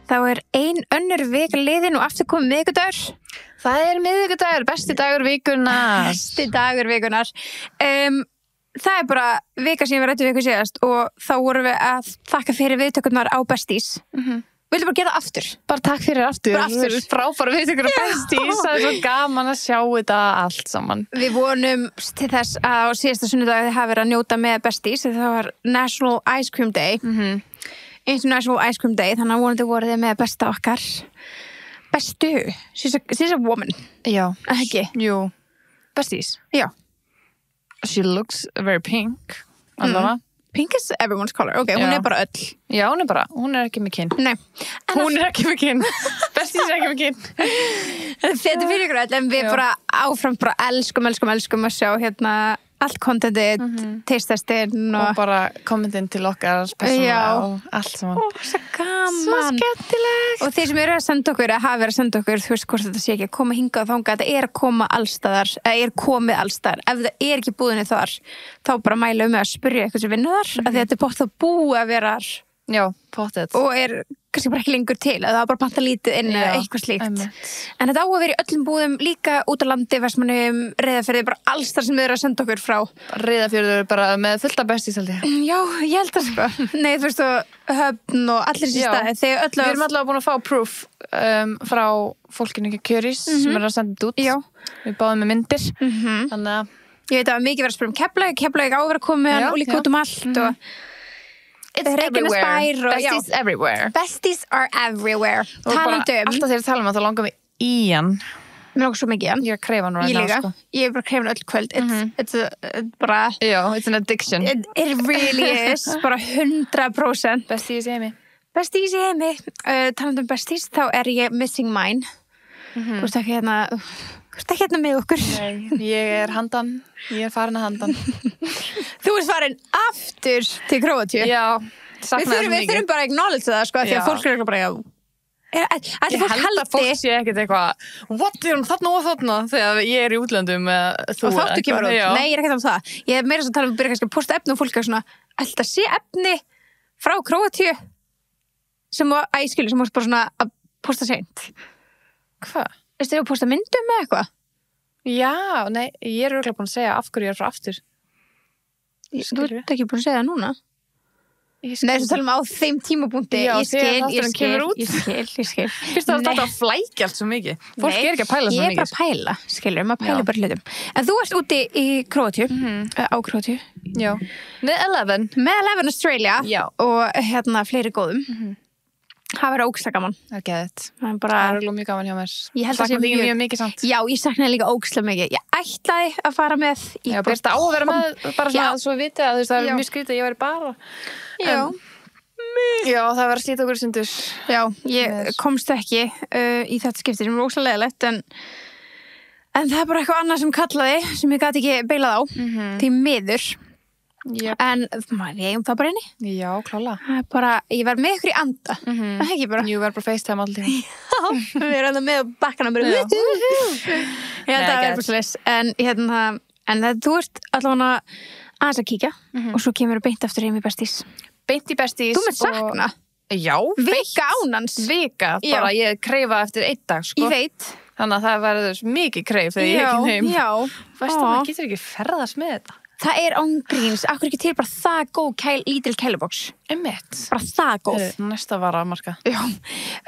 þá ein önnur vika liðin og aftur komið miðvikudagur. Það miðvikudagur, besti dagur vikunar. Besti dagur vikunar. Það bara vika sem við rættum viku síðast og þá vorum við að þakka fyrir viðtökurnar á Besties. Vildu bara gera það aftur? Bara takk fyrir aftur. Bara aftur. Frábæra viðtökur á Besties. Það svo gaman að sjá þetta allt saman. Við vonum til þess að á síðasta sunnudag þið hafi verið að njóta með Besties. Það var National Ice Cream Day. International Ice Cream Day. Þannig að vonandi voru þið með besta okkar. Bestu. She's a woman. Já. Ekki? Jú. Besties. Já. She looks very pink. Allavega. Pink is everyone's color. Ok, hún bara öll. Já, hún ekki með kyn. Nei. Hún ekki með kyn. Besties ekki með kyn. Þetta fyrir ykkur öll, en við bara áfram bara elskum að sjá hérna allt kontentið, taste-testinn og bara kommentin til okkar persónulega og allt saman. Svo gaman. Svo skemmtilegt. Og þeir sem eru að senda okkur, að hafa verið að senda okkur, þú veist hvort þetta sé ekki að koma hingað og þangað, þetta að koma allstaðar, komið allstaðar. Ef það ekki búðinni þar, þá bara mælum við að spyrja eitthvað sem vinnu þar, að þetta bótt að búa að vera þar. Já, pottet. Og kannski bara ekki lengur til, að það var bara panta lítið inn eða eitthvað slíkt. En þetta á að vera í öllum búðum, líka út á landi, Vestmannum, Reyðarfirði, bara alls þar sem þið eru að senda okkur frá. Reyðarfjörður bara með fullt af Besties held ég. Já, ég held að sko. Nei, þú veist, og Höfn og allir þessi staði. Við erum allavega búin að fá proof frá fólkinu ekki Kjörís sem er að senda þetta út. Já. Við báðum með myndir. Þannig að ég veit að mikið verið að spyrja Keflavík á að vera komið og líka út allt og It's everywhere. Besties everywhere. Besties are everywhere. Talandi alltaf þegar talum að það langar mig í hann. Mér langar svo mikið í hann. Ég kreifa nú ég líka. sko. Ég bara kreifa hann öll kvöld. It's bara... Já, it's an addiction. It really is. Bara 100%. Besties í heimi. Besties í heimi. Talandi Besties, þá ég missing mine. Þú veist ekki hérna... Þú ert ekki hérna með okkur. Nei, ég handan. Ég farin að handan. Þú ert farin aftur til Króatíu. Já, saknaði svo mikið. Við þurfum bara að acknowledge það, sko, því að fólk bara, já. Ég held að fólk sé ekkert eitthvað, what, ég þarna og þarna, þegar ég í útlöndum með þú. Og þáttu kemur út. Nei, ég ekki það. Ég meira svo að tala byrja kannski að posta efni og fólk svona, alltaf sé efni frá Króatíu sem varst bara svona að posta seint. Hvað? Veistu þið að posta myndum með eitthvað? Já, nei, ég örugglega búin að segja af hverju ég frá aftur. Þú ert ekki búin að segja það núna? Nei, þú talum á þeim tímapunkti. Já, ég skil. Fyrst að þetta flækja allt svo mikið. Fólk ekki að pæla svo mikið. Ég bara að pæla, skilur, maður pæla bara hlutum. En þú ert úti í Króatíu, á Króatíu. Já. Með 11. Með 11 Australia. Já. Og hérna fleiri góðum. Það verður ógeðslega gaman. Það geðið. Það er mjög gaman hjá mér. Ég held að það sé mjög mikið samt. Já, ég saknaði líka ógeðslega mikið. Ég ætlaði að fara með. Já, Birta á að vera með, bara svona að svo viti að það mjög skrítið að ég væri bara. Já. Já, það var að slíta okkur sundur. Já, ég komst ekki í þetta skipti sem er ógeðslega leiðilegt, en það bara eitthvað annað sem kallaði, sem ég gat ekki beilað á, því miður. Yep. En ég eigum það bara inni. Já, klálega. Bara, ég var með ykkur í anda. Það ekki bara. Jú, verður bara FaceTime alltaf. Já, við erum með bakkana bara. Ég held að það verður bara slis. En það, þú ert allavega aðeins að kíkja og svo kemur þú beint aftur heim í Besties. Beint í Besties. Þú með sakna? Já. Vika ánans. Vika, bara ég kreifa eftir 1 dag, sko. Ég veit. Þannig að það verður mikið kreif þegar ég ekki heim. Já. Veistu, maður getur ekki ferðast með þetta. Það er ángríns, akkur ekki til bara það góð lítil kæluboks. Einmitt. Bara það góð. Næsta vara að marka. Já,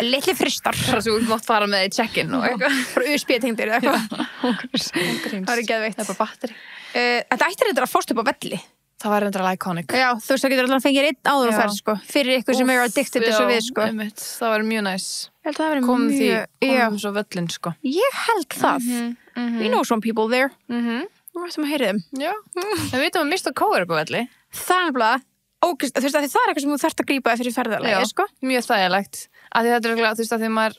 litli fristar. Bara svo mátt fara með í check-in og eitthvað. Bara USB-tengdir eða eitthvað. Ángríns. Það er geðveikt. Það er bara batteri. Þetta ættir þetta að fórst upp á velli. Það var reyndar iconic. Já, þú veist, það getur alltaf fengið einn áður að ferð, sko. Fyrir ykkur sem eru addicted þessu við, sko. Einmitt. Það var mjög næs. Ég held að það Komum svo völlin, sko. Ég held það. We know some people there. Nú ættum að heyri þeim. Já. Við veitum að mista kóður upp á velli. Það er bara, þú veist, það er eitthvað sem þú þarft að grípa fyrir ferðalagi, sko. Mjög þægilegt. Af því þetta er þú veist, af því maður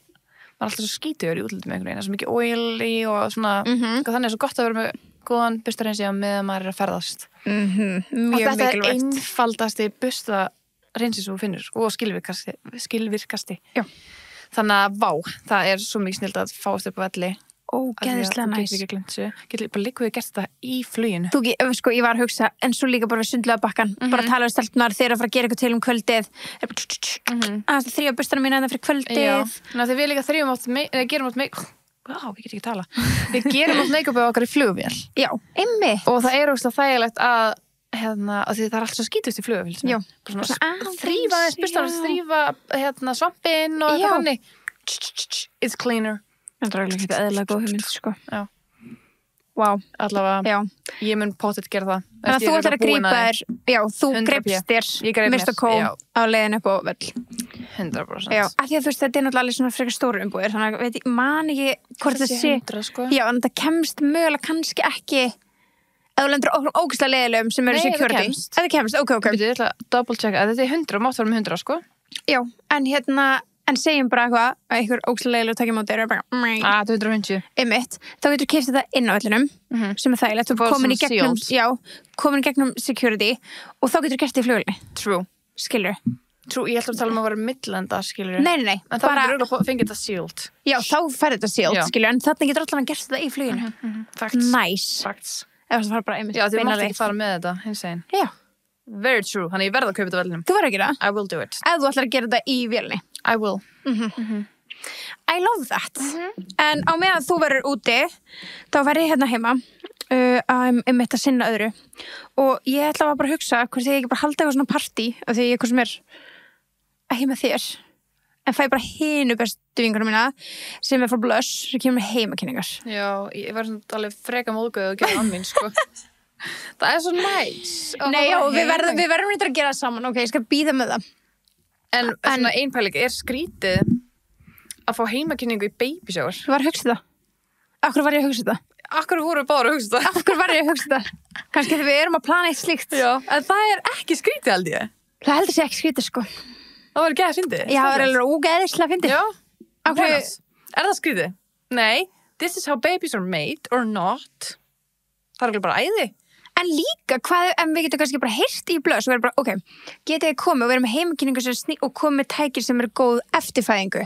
alltaf svo skítugur í útliti með einhvern veginn. Það er svo mikið oil í og svona, þannig er svo gott að vera með góðan bustareinsíða meðan maður er að ferðast. Mjög mikilvægt. Og þetta er einfaldasti bustareinsíð sem þú finnur og skilvirkasti. Já. Þannig að það er svo mikið snilt að fáast upp á velli. ógeðislega Þú næs. getur ekki gleymt þessu. Getur bara líka við gert það í fluginu. Sko, ég var að hugsa, en svo líka bara við sundlega bakkan, bara tala við stelpunar þegar að fara að gera eitthvað til kvöldið, að þrýja bustana mína fyrir kvöldið. Ná, þegar við líka gerum átt ég get ekki tala. Við gerum átt make-upið okkar í flugvél. Já, einmitt. Og það ógeðslega þægilegt að því það allt svo skítust í flugvél. Já. Þrýfa þess bustar, þrýfa svampinn og eitthvað hannig. It's cleaner. Það er alveg ekki eðlilega góð hugmynd, sko. Já. Vá. Allavega. Já. Ég mun pottet gera það. Þannig að þú ætlar að grípa þér, já, þú 100%. greipst þér Mr. Cole á leiðin upp á völl. 100%. Já, af því að þú veist, þetta er náttúrulega alveg svona frekar stóru umbúðir, þannig að ég man ekki hvort það sé. 100, sko. Já, en þetta kemst mögulega kannski ekki ef þú lendur ógeðslega leiðilegum sem eru Nei, security. þetta Kemst, ok. Ég ætla að double checka. Þetta er 100, mátt vera með 100, sko. Já, en segjum bara eitthvað að einhver ógeðslega leiðileg takja móti og bara, Þetta er 150. einmitt, þá getur keypt þetta inn á vellinum, sem er þægilegt, þú Bara komin í svona gegnum, sealed. komin í gegnum security og þá getur gert það í flugvélinni, True. skilur. Ég ætla að tala að vera millenda, skilur. Nei, En þá getur auðvitað fengið þetta sealed. Já, þá færði þetta sealed, Já. skilur, en þannig getur allavega gert þetta í fluginu. Facts. Nice. Facts. Eða það fara bara einmitt Já, þið beina mátt leið. ekki fara með þetta, hinsegin. Já, Very true. Þannig ég verð að kaupa þetta velnum. þú verður að gera það. I will do it. Ef þú ætlar að gera þetta í vélni. I will. I love that. En á meðan þú verður úti, þá verður ég hérna heima einmitt að sinna öðru. Og ég ætla bara að hugsa hvort ég ekki bara halda eitthvað svona partí af því eitthvað sem er ekki með þér. En fæ bara hinu bestu vingunum mína sem er frá Blush, sem kemur með heimakynningar. Já, ég var svona alveg freka móðgöð og gera að mín, sko. Það er svo nice. Nei, já, við verðum reyndar að gera það saman. Ok, ég skal býða með það. En svona einpæling, skrítið að fá heimakynningu í baby shower? Ég var að hugsa það. Akkur var ég að hugsa það? Akkur voru báður að hugsa það? Akkur var ég að hugsa það? Kannski þegar við erum að plana eitt slíkt. Já, en það er ekki skrítið, held ég. Það heldur sér ekki skrítið, sko. Það var ekki að fyndið. Já, það er alveg ógeðislega fyndið. Já, Akkur, er það skrítið? Nei, this is how babies are made or not. Það er alveg bara æði. en líka, en við getum kannski bara heyrt í Blush og verðum bara, ok, getið þið komið og verðum með heimakynningu sem og komið með tækir sem eru góð eftirfæðingu,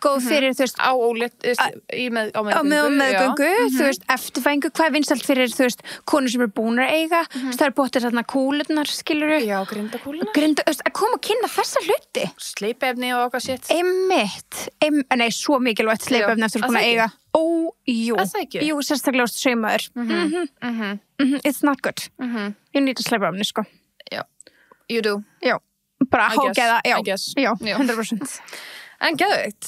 góð fyrir, þú veist, á meðgöngu, þú veist, eftirfæðingu, hvað er vinsælt fyrir, þú veist, konur sem eru búnar að eiga, það er bóttir þarna kúlurnar, skilurðu, já, grindakúluna, að koma að kynna þessa hluti, sleipefni og okkar shit, nei, svo mikilvægt sleipefni eftir að búin að eiga. Jú, sérstaklega saumaður. It's not good. You need to slepa afni, sko. Já, you do. Já, bara hágeða, I guess. Já, 100%. En geðveikt.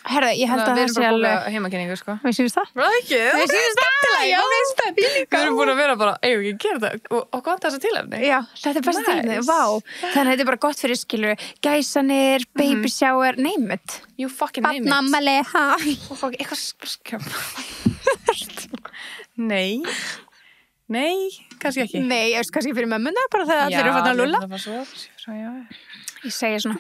Herðu, ég held að það sé alveg... Við erum bara búin að heimakynningu, sko. Við sýnum það? Ekki, við sýnum það, já, við spennt. Við erum búin að vera bara, eigum við ekki gera það og gott þessa tilefni. Já, þetta er besta tilefni, vá. Þannig að þetta er bara gott fyrir, skilur, gæsanir, baby shower, name it. You fucking name it. Badnamali, ha? Eitthvað skjömm. Nei, kannski ekki. Nei, ég veist kannski fyrir mömmuna, bara þegar allir eru fann að lulla. Já, það var svo, Ég segja svona.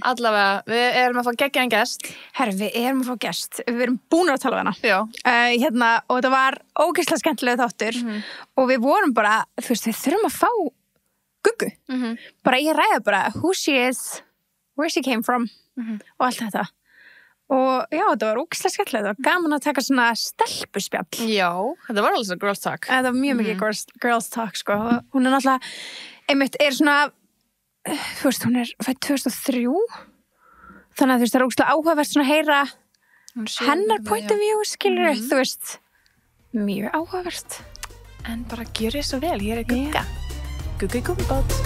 Allavega, við erum að fá geggjaðan gest. Herru, við erum að fá gest. Við erum búin að tala við hana. Já. Og þetta var ógeðslega skemmtilega þáttur og við vorum bara, þú veist, við þurfum að fá Guggu. Bara ég ræða bara who she is, where she came from og allt þetta. Og já, þetta var ógeðslega skemmtilega. Þetta var gaman að taka svona stelpuspjall. Já, þetta var alveg svona girls talk. Þetta var mjög mikið girls talk, sko. Hún er náttúrulega, einmitt, er svona þú veist, hún er fædd 2003 þannig að þú veist, það er ógeðslega áhugavert svona að heyra hennar point of view, skilur þú veist, mjög áhugavert. En bara gjörið svo vel, hér er Gugga. Gugga í Gumbát.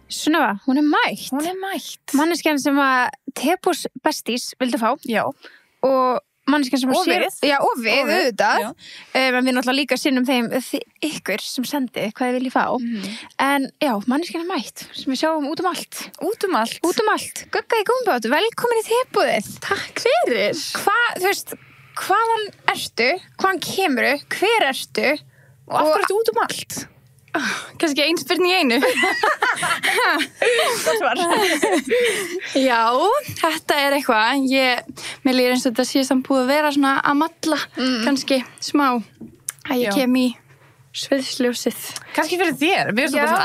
Sunneva, hún er mætt. Manneskjan sem að Tepos Besties vildi fá. Já. Og manneskjan sem og við. Já, og við, auðvitað. En við náttúrulega líka sinnum þeim ykkur sem sendið hvað þið viljið fá. En já, manneskjan er mætt sem við sjáum út um allt. Út um allt. Gugga í Gumbát, velkomin í Tepóðið. Takk fyrir. Þú veist, hvaðan ertu? Hvaðan kemurðu? Hver ertu? Og af hverju ertu út um allt? Kannski ein spurning í einu. Það svar. Já, þetta er eitthvað. Mér líður eins og þetta sé samt búið að vera svona að malla, kannski smá. Að ég kem í sviðsljósið. Kannski fyrir þér.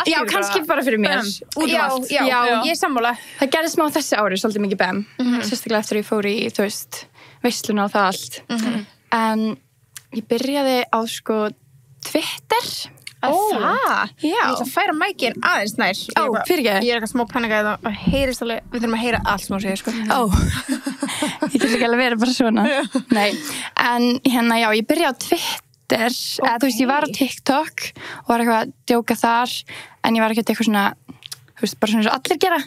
Já, kannski bara fyrir mér. Út um allt. Já, ég er sammála. Það gerði smá þessi ári, svolítið mikið bem. Sérstaklega eftir að ég fór í, þú veist, veisluna og það allt. En ég byrjaði á sko Twitter. Það? Já. Ég ætla að færa mækin aðeins nær. Fyrirgeðu. Ég er eitthvað smá panikað og heyrist alveg, við þurfum að heyra allt sem hún segir, sko. Ég get ekki alveg verið bara svona. Nei, en hérna, já, ég byrjaði á Twitter, eða þú veist, ég var á TikTok og var eitthvað að djóka þar, en ég var ekki eitthvað svona, þú veist, bara svona eins og allir gera.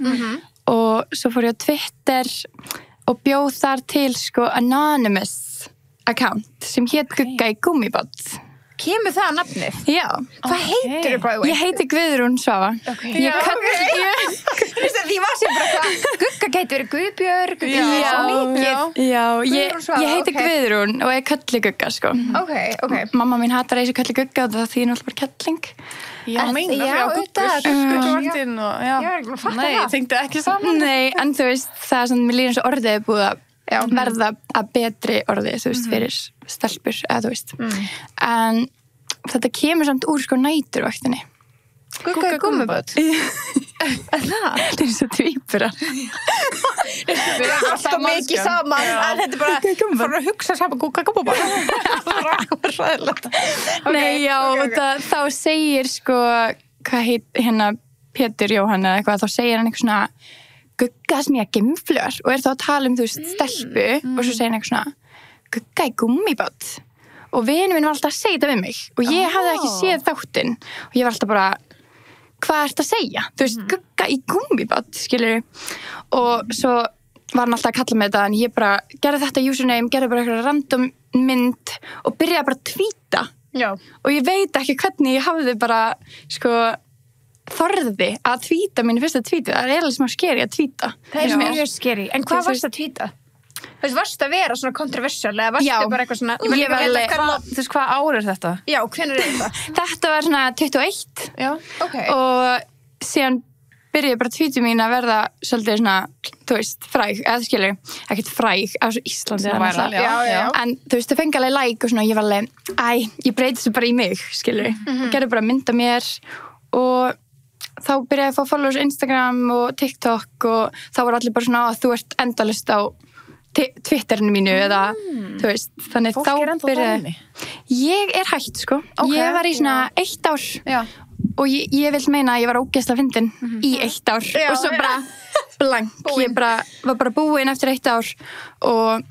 Og svo fór ég á Twitter og bjóð þar til, sko, anonymous account sem hét Gugga í Gúmmíbát. Kemur það að nafnið? Já. Hvað heitir þú, by the way? Ég heiti Guðrún Svava. Því var sem bara hvað, Gugga gæti verið Guðbjörg, ég heiti Guðrún og ég kalli Gugga, sko. Ok. Mamma mín hatar þessu kalli Gugga og það þýðir náttúrulega bara kettling. Guggur og ég var ekki að fatta það. Nei, ég tengdi ekki saman. Nei, en þú veist, það er svona, mér líður eins og orðið er búið að verða að betri orðið, þú veist, fyrir stelpur, eða þú veist. En þetta kemur samt úr sko næturvaktinni. Gugga í Gúmmíbát? Það er eins og tvíburar. Við erum alltaf mikið saman, en þetta er bara, fór að hugsa saman Gugga í Gúmmíbát. Það var ræðilegt. Nei, já, þá segir sko, hvað heit hérna Pétur Jóhann eða eitthvað, þá segir hann eitthvað svona Gugga sem ég að geimflör og þá að tala þú veist, stelpu og svo segir hann eitthvað svona Gugga í Gúmmíbát og vinur minn var alltaf að segja þetta við mig og ég hafði ekki séð þáttinn og ég var alltaf bara hvað ertu að segja? Þú veist, Gugga í Gúmmíbát, skilur og svo var hann alltaf að kalla mig þetta en ég bara gerði þetta username, gerði bara eitthvað random mynd og byrjaði bara að tvíta og ég veit ekki hvernig ég hafði bara sko þorði að tvíta mínu fyrsta tvíti. Það er alveg smá skeri að tvíta. Það er mjög skeri. En hvað varst að tvíta? Þú veist, varst að vera svona kontroversial eða varstu bara eitthvað svona... Ég var alveg... Þú veist, hvað ár er þetta? Já, hvenær er þetta? Þetta var svona 21. Já, ok. Og síðan byrjaði bara tvíti mín að verða svolítið svona, þú veist, fræg, eða skilur, ekkert fræg, á svo Íslandi. En þú veist, það fengi alveg like og svona, ég var alveg, ég breyti þessu bara í mig, skilur. Gerði bara mynd af mér og þá byrjaði að fá followers á Instagram og TikTok og þá var allir bara svona að þú ert endalaust á Twitterinu mínu eða þú veist, þannig fólk þá byrjaði ég er hætt sko, ég var í svona 1 ár og ég vil meina að ég var ógeðslega fyndin í 1 ár og svo bara blank, ég var bara búin eftir 1 ár og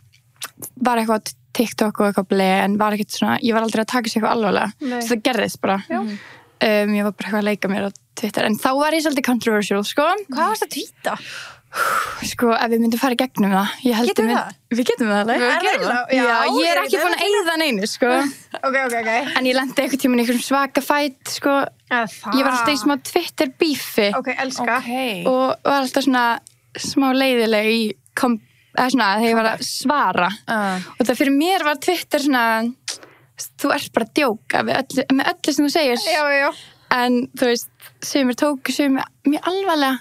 var eitthvað á TikTok og eitthvað en var ekkert svona, ég var aldrei að taka sér eitthvað alvarlega svo það gerðist bara ég var bara eitthvað að leika mér á Twitter en þá var ég svolítið controversial sko. Hvað varst að tvíta? Sko, ef við myndum fara í gegnum það Getum við það? Við getum það alveg Já, ég er ekki búin að eyða neinu sko. Ok En ég lendi eitthvað tíma í einhverjum svaka fæt sko. Ég var alltaf í smá Twitter beefi Ok, elska og var alltaf svona smá leiðileg í eða svona þegar ég var að svara og það fyrir mér var Twitter svona þú ert bara að djóka með öllu sem þú segir Já en þú veist, sumir tóku sumir mjög alvarlega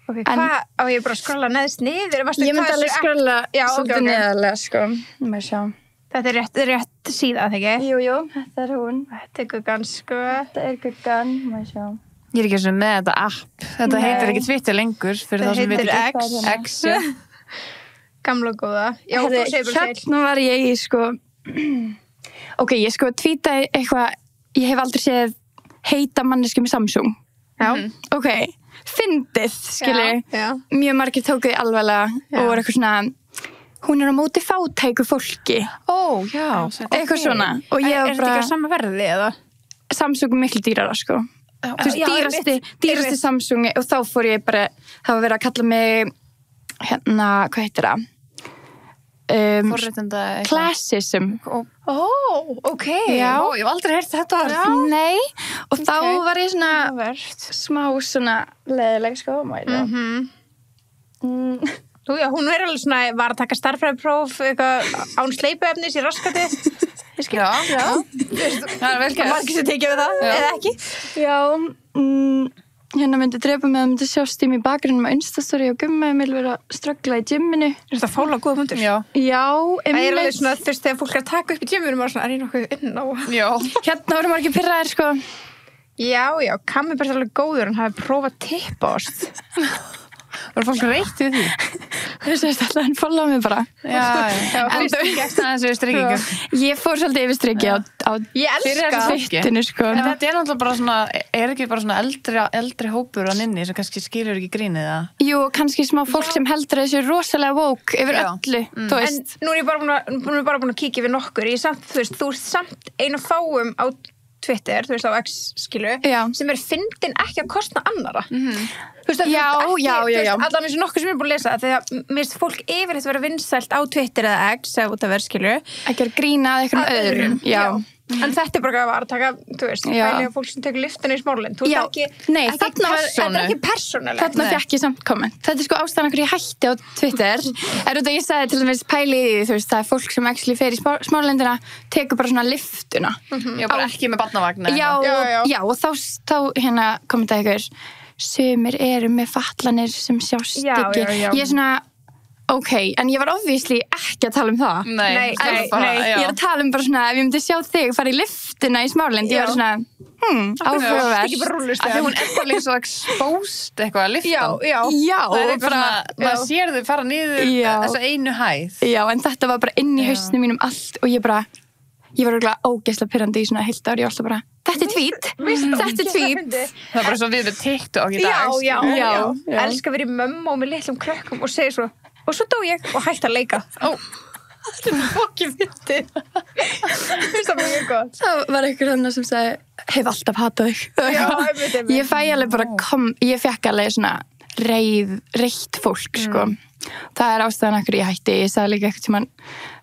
Ok, hvað, á ég bara að skrolla neðst niður? Ég myndi alveg skrolla svolítið neðarlega sko Þetta er rétt síða, þegar ekki? Jú, þetta er hún Þetta er Guggan, sko Þetta er Guggan, maður sjá Ég er ekki eins og með þetta app Þetta heitir ekki Twitter lengur fyrir það sem við X Gamla og góða Já, þú segir bara til Hérna var ég í sko Ok, ég sko tweetaði eitthvað Ég hef aldrei séð heita manneski með Samsung Ok, fyndið, skilur mjög margir tóku því alvarlega og voru eitthvað svona hún er á móti fátæku fólki eitthvað svona og ég Er þetta ekki á sama verði, eða? Samsung er miklu dýrara, sko þú veist, dýrasti Samsung og þá fór ég bara, það var verið að kalla mig hérna, hvað heitir það? Classism ok Já. Ég hef aldrei heyrt þetta Nei, og þá var ég svona smá svona leiðileg sko Þú, já, hún er alveg svona var að taka stærðfræðipróf eitthvað án sleipuefnis í raskati Já Það er vel gert Margir sem tekið við það, eða ekki Já, hérna myndi drepa mig að myndi sjást í mig bakgrunum á Instastory og Gummi vil vera að ströggla í gymminu Er þetta fála góða mundur? Já Það er alveg svona fyrst þegar fólk er að taka upp í gymminu og svona, er ég nokkuð inn á Hérna voru margir pirraðir sko Já, Kammi bara alveg góður hann hafi prófað tippost Var fólk reitt við því? Þess að alltaf hann followa mig bara. Já. En Fyrst gekk það eins og strikkingu. Ég fór svolítið yfir strikki á ég elska Twittinu, sko. En þetta náttúrulega bara svona, ekki bara svona eldri hópur á nynni sem kannski skilur ekki grínið það? Jú, kannski smá fólk sem heldur að þessu rosalega woke yfir öllu, þú En veist. nú er ég bara búin að kíkja við nokkur. Þú ert samt einu fáum á Twitter, þú veist, á X, skilu, Já. sem fyndin ekki að kostna annara. Þú veist, Já, já. Allan eins og nokkur sem ég er búin að lesa, þegar mér finnst fólk yfirleitt vera vinsælt á Twitter eða X, eða út af verð, skilu. Ekki að grína að einhverjum öðrum. Já. En þetta er bara að taka, þú veist, pæli á fólk sem tekur lyftinu í Smáralind. Þú ert þetta er ekki persónulegt. Þarna fékk ég samt komment. Þetta er sko ástæðan okkur ég hætti á Twitter. Út að ég sagði til dæmis pæli í því, þú veist, það er fólk sem actually fer í Smáralindina, tekur bara svona lyftuna. Já, bara ekki með barnavagn. Já, og þá hérna kommentaði ykkur, sumir eru með fatlanir sem sjást ekki. Ég er svona, ok, en ég var obviously ekki að tala um það. Nei. Ég er að tala um bara svona, ef ég myndi sjá þig fara í lyftina í Smáralind, ég var svona, áhugavert. Ekki bara rúllust. Þegar hún er líka svo exposed eitthvað að lyfta. Já, Það er og eitthvað svona, maður sér þau fara niður þessa einu hæð. Já, en þetta var bara inn í hausnum mínum allt og ég var örugglega ógeðslega pirrandi í svona heilt ár, ég var alltaf bara, þetta er tweet. Það er bara svo við TikTok í dag. Já. Elska að vera í mömmu og með litlum krökkum og segja svo, og svo dó ég og hætti að leika. Þetta er fokkið fyndið. Það var mjög gott. Það var einhver annar sem sagði, hef alltaf hatað þig. Einmitt. Ég fæ alveg bara, ég fekk alveg svona reitt fólk, sko. Það er ástæðan okkur ég hætti. Ég sagði líka eitthvað tímann,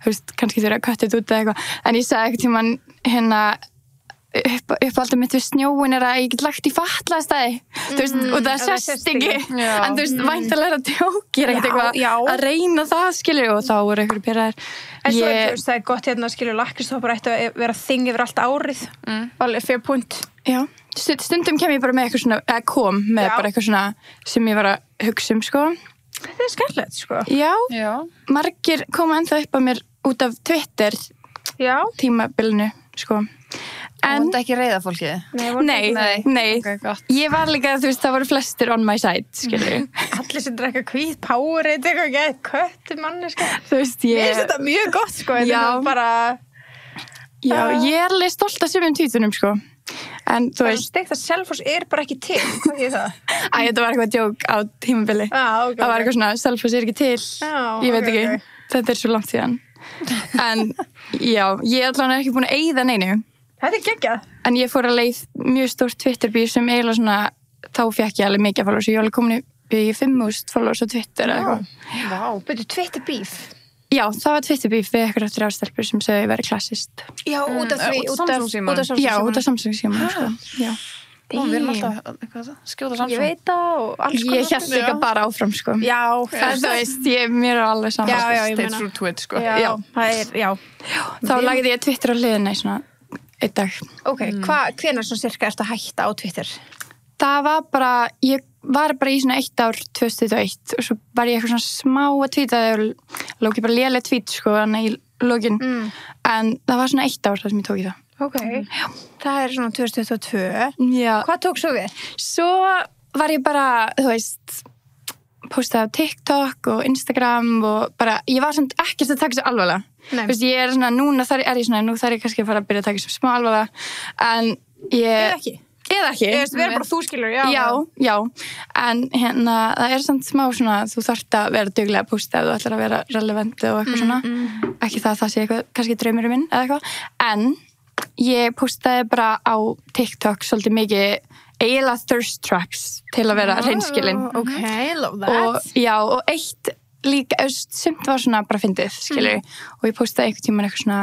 þú veist, kannski þurfa að köttið út eða eitthvað, en ég sagði eitthvað tímann hérna uppáldum mitt við snjóin er að ég get lagt í fatlaðastæði, þú veist, og það sést ekki, en þú veist, væntanlega að djóki er ekkert eitthvað að reyna það, skilur, og þá voru einhverju byrjaðir. En svo þú veist, það er gott hérna, skilur, lakríshoppar ættu að vera þing yfir allt árið, alveg fair point. Já, stundum kem ég bara með eitthvað svona, eða kom með bara eitthvað svona sem ég var að hugsa um, sko. Það er skemmtilegt, sko. Já, margir koma ennþá upp á mér út af Twitter tímabilinu, sko. En það ekki reiða fólkið? Nei. Okay, ég var líka, þú veist, það voru flestir on my side, skilur. Allir sem drekka hvít, Powerade, eitthvað ekki, köttur manneska. Þú veist, Mér finnst þetta mjög gott, sko. Já. Bara... Já, ég er alveg stolt af sumum tweetunum, sko. En þú veist... Steikt að Selfoss er bara ekki til, hvað er það? Þetta var eitthvað djók á tímabili. Okay. Það var eitthvað svona, Selfoss er ekki til. Ég veit ekki, þetta er svo langt síðan. En já, ég allavega ekki búin að eyða neinu. Þetta er geggjað. En ég fór að leið mjög stórt Twitter-bíf sem eiginlega svona, þá fekk ég alveg mikið followers. Ég var alveg komin upp í 5.000 followers á Twitter eða eitthvað. Byrju, Twitter-bíf? Já, það var Twitter-bíf við eitthvað eftir ástelpur sem sögðu að vera klassist. Já, út af því, út af Samsung-síman. Já, út af Samsung-síman, sko. Já. Við erum alltaf skjóta Samsung. Ég veit það og alls konar. Ég hélt líka bara áfram, sko. Já. Þú veist, mér er alveg saman. Já, ég meina. Through Twitch, sko. Já, það er, já. Þá lagði ég Twitter á hliðina í svona einn dag. Ok, hvenær svona cirka ertu að hætta á Twitter? Það var bara, ég var bara í svona 1 ár 2021 og svo var ég eitthvað svona smá að tweeta og lók ég bara léleg tweet, sko, þannig í lókin. En það var svona 1 ár það sem ég tók í það. Ok, það er svona 2022. Já. Hvað tók svo við? Svo var ég bara, þú veist, postaði á TikTok og Instagram og bara, ég var samt ekkert að taka svo alvarlega. Þú veist, ég er svona, núna þar er ég svona, nú þarf ég kannski að fara að byrja að taka svo smá alvarlega, en ég... Eða ekki. Ég veist, við erum bara þú skilur, já. En hérna, það er samt smá svona, þú þarft að vera duglega að posta ef þú ætlar að vera relevant og eitthvað svona. Ekki það sé eitthvað, kannski draumurinn minn eða eitthvað. En ég postaði bara á TikTok svolítið mikið eiginlega thirst traps til að vera hreinskilin. Ok, love that. Og eitt líka, sumt var svona bara fyndið, skilur. Og ég postaði einhvern tímann eitthvað svona,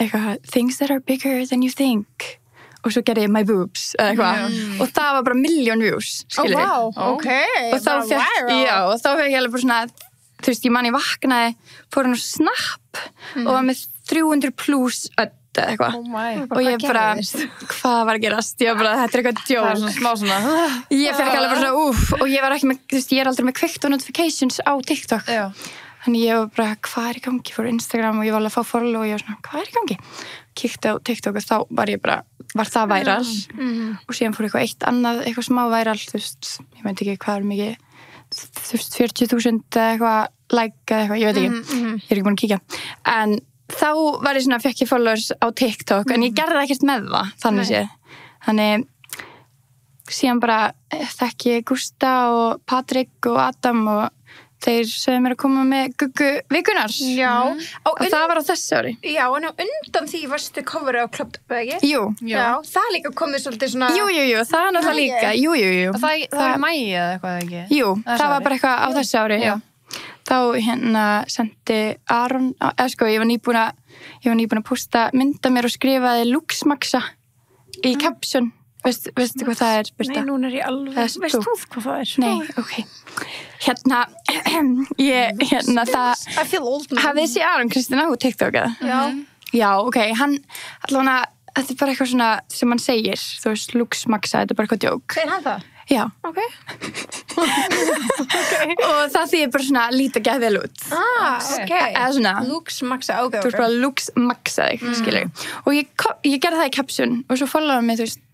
eitthvað, things that are bigger than you think. Og svo gerði ég my boobs eða eitthvað og það var bara 1,000,000 views, skilur. Ok. Og þá fekk ég alveg bara svona, þú veist, ég man ég vaknaði, fór hann á Snap og var með 300 plus öll eða eitthvað. Og ég bara, hvað var að gerast? Ég var bara, þetta er eitthvað djók. Það er svona smá svona. Ég fekk alveg bara svona, og ég var ekki með, þú veist, ég er aldrei með kveikt og notifications á TikTok. Þannig ég var bara, hvað í gangi? Fór Instagram og ég var alveg að fá follow og ég var svona, hvað í gangi? Kíkti á TikTok og þá var það væral og síðan fór eitthvað annað, eitthvað smá væral, þú veist, ég veit ekki hvað mikið, þú veist, 40.000 eða eitthvað like eða eitthvað, ég veit ekki, ég er ekki búin að kíkja. En þá var ég svona, fekk ég followers á TikTok, en ég gerði ekkert með það, þannig séð. Þannig, síðan bara þekki ég Gústa og Patrik og Adam og þeir sögðu mér að koma með Guggu vikunar. Já. Og það var á þessu ári. Já, en á undan því varstu coverið á Clubbed, ekki? Jú. Já, það líka komið svolítið svona... Jú, það er náttúrulega líka. Jú. Og það var mæi eða eitthvað, ekki? Jú, það var bara eitthvað á þessu ári. Já. Þá sendi Aron, ég var nýbúin að posta mynda mér og skrifaði Luxmaxa í caption. Veistu hvað það er, Birta? Nei, núna er ég alveg... Veist þú hvað það er? Nei, ok. Það... I feel old now. Hafið þið séð Aron Kristinn á TikTok eða? Já. Já, ok, hann... Allavega, þetta er bara eitthvað svona sem hann segir. Þú veist, Luxmaxa, þetta er bara eitthvað djók. Segir hann það? Já. Ok. Og það þýðir bara svona lítið gæð vel út. Ok. Eða svona... Luxmaxa, ok. Þú veist bara Luxmaxa þig, skilur. Og ég gerði það í caption og svo followaði mig, þú veist,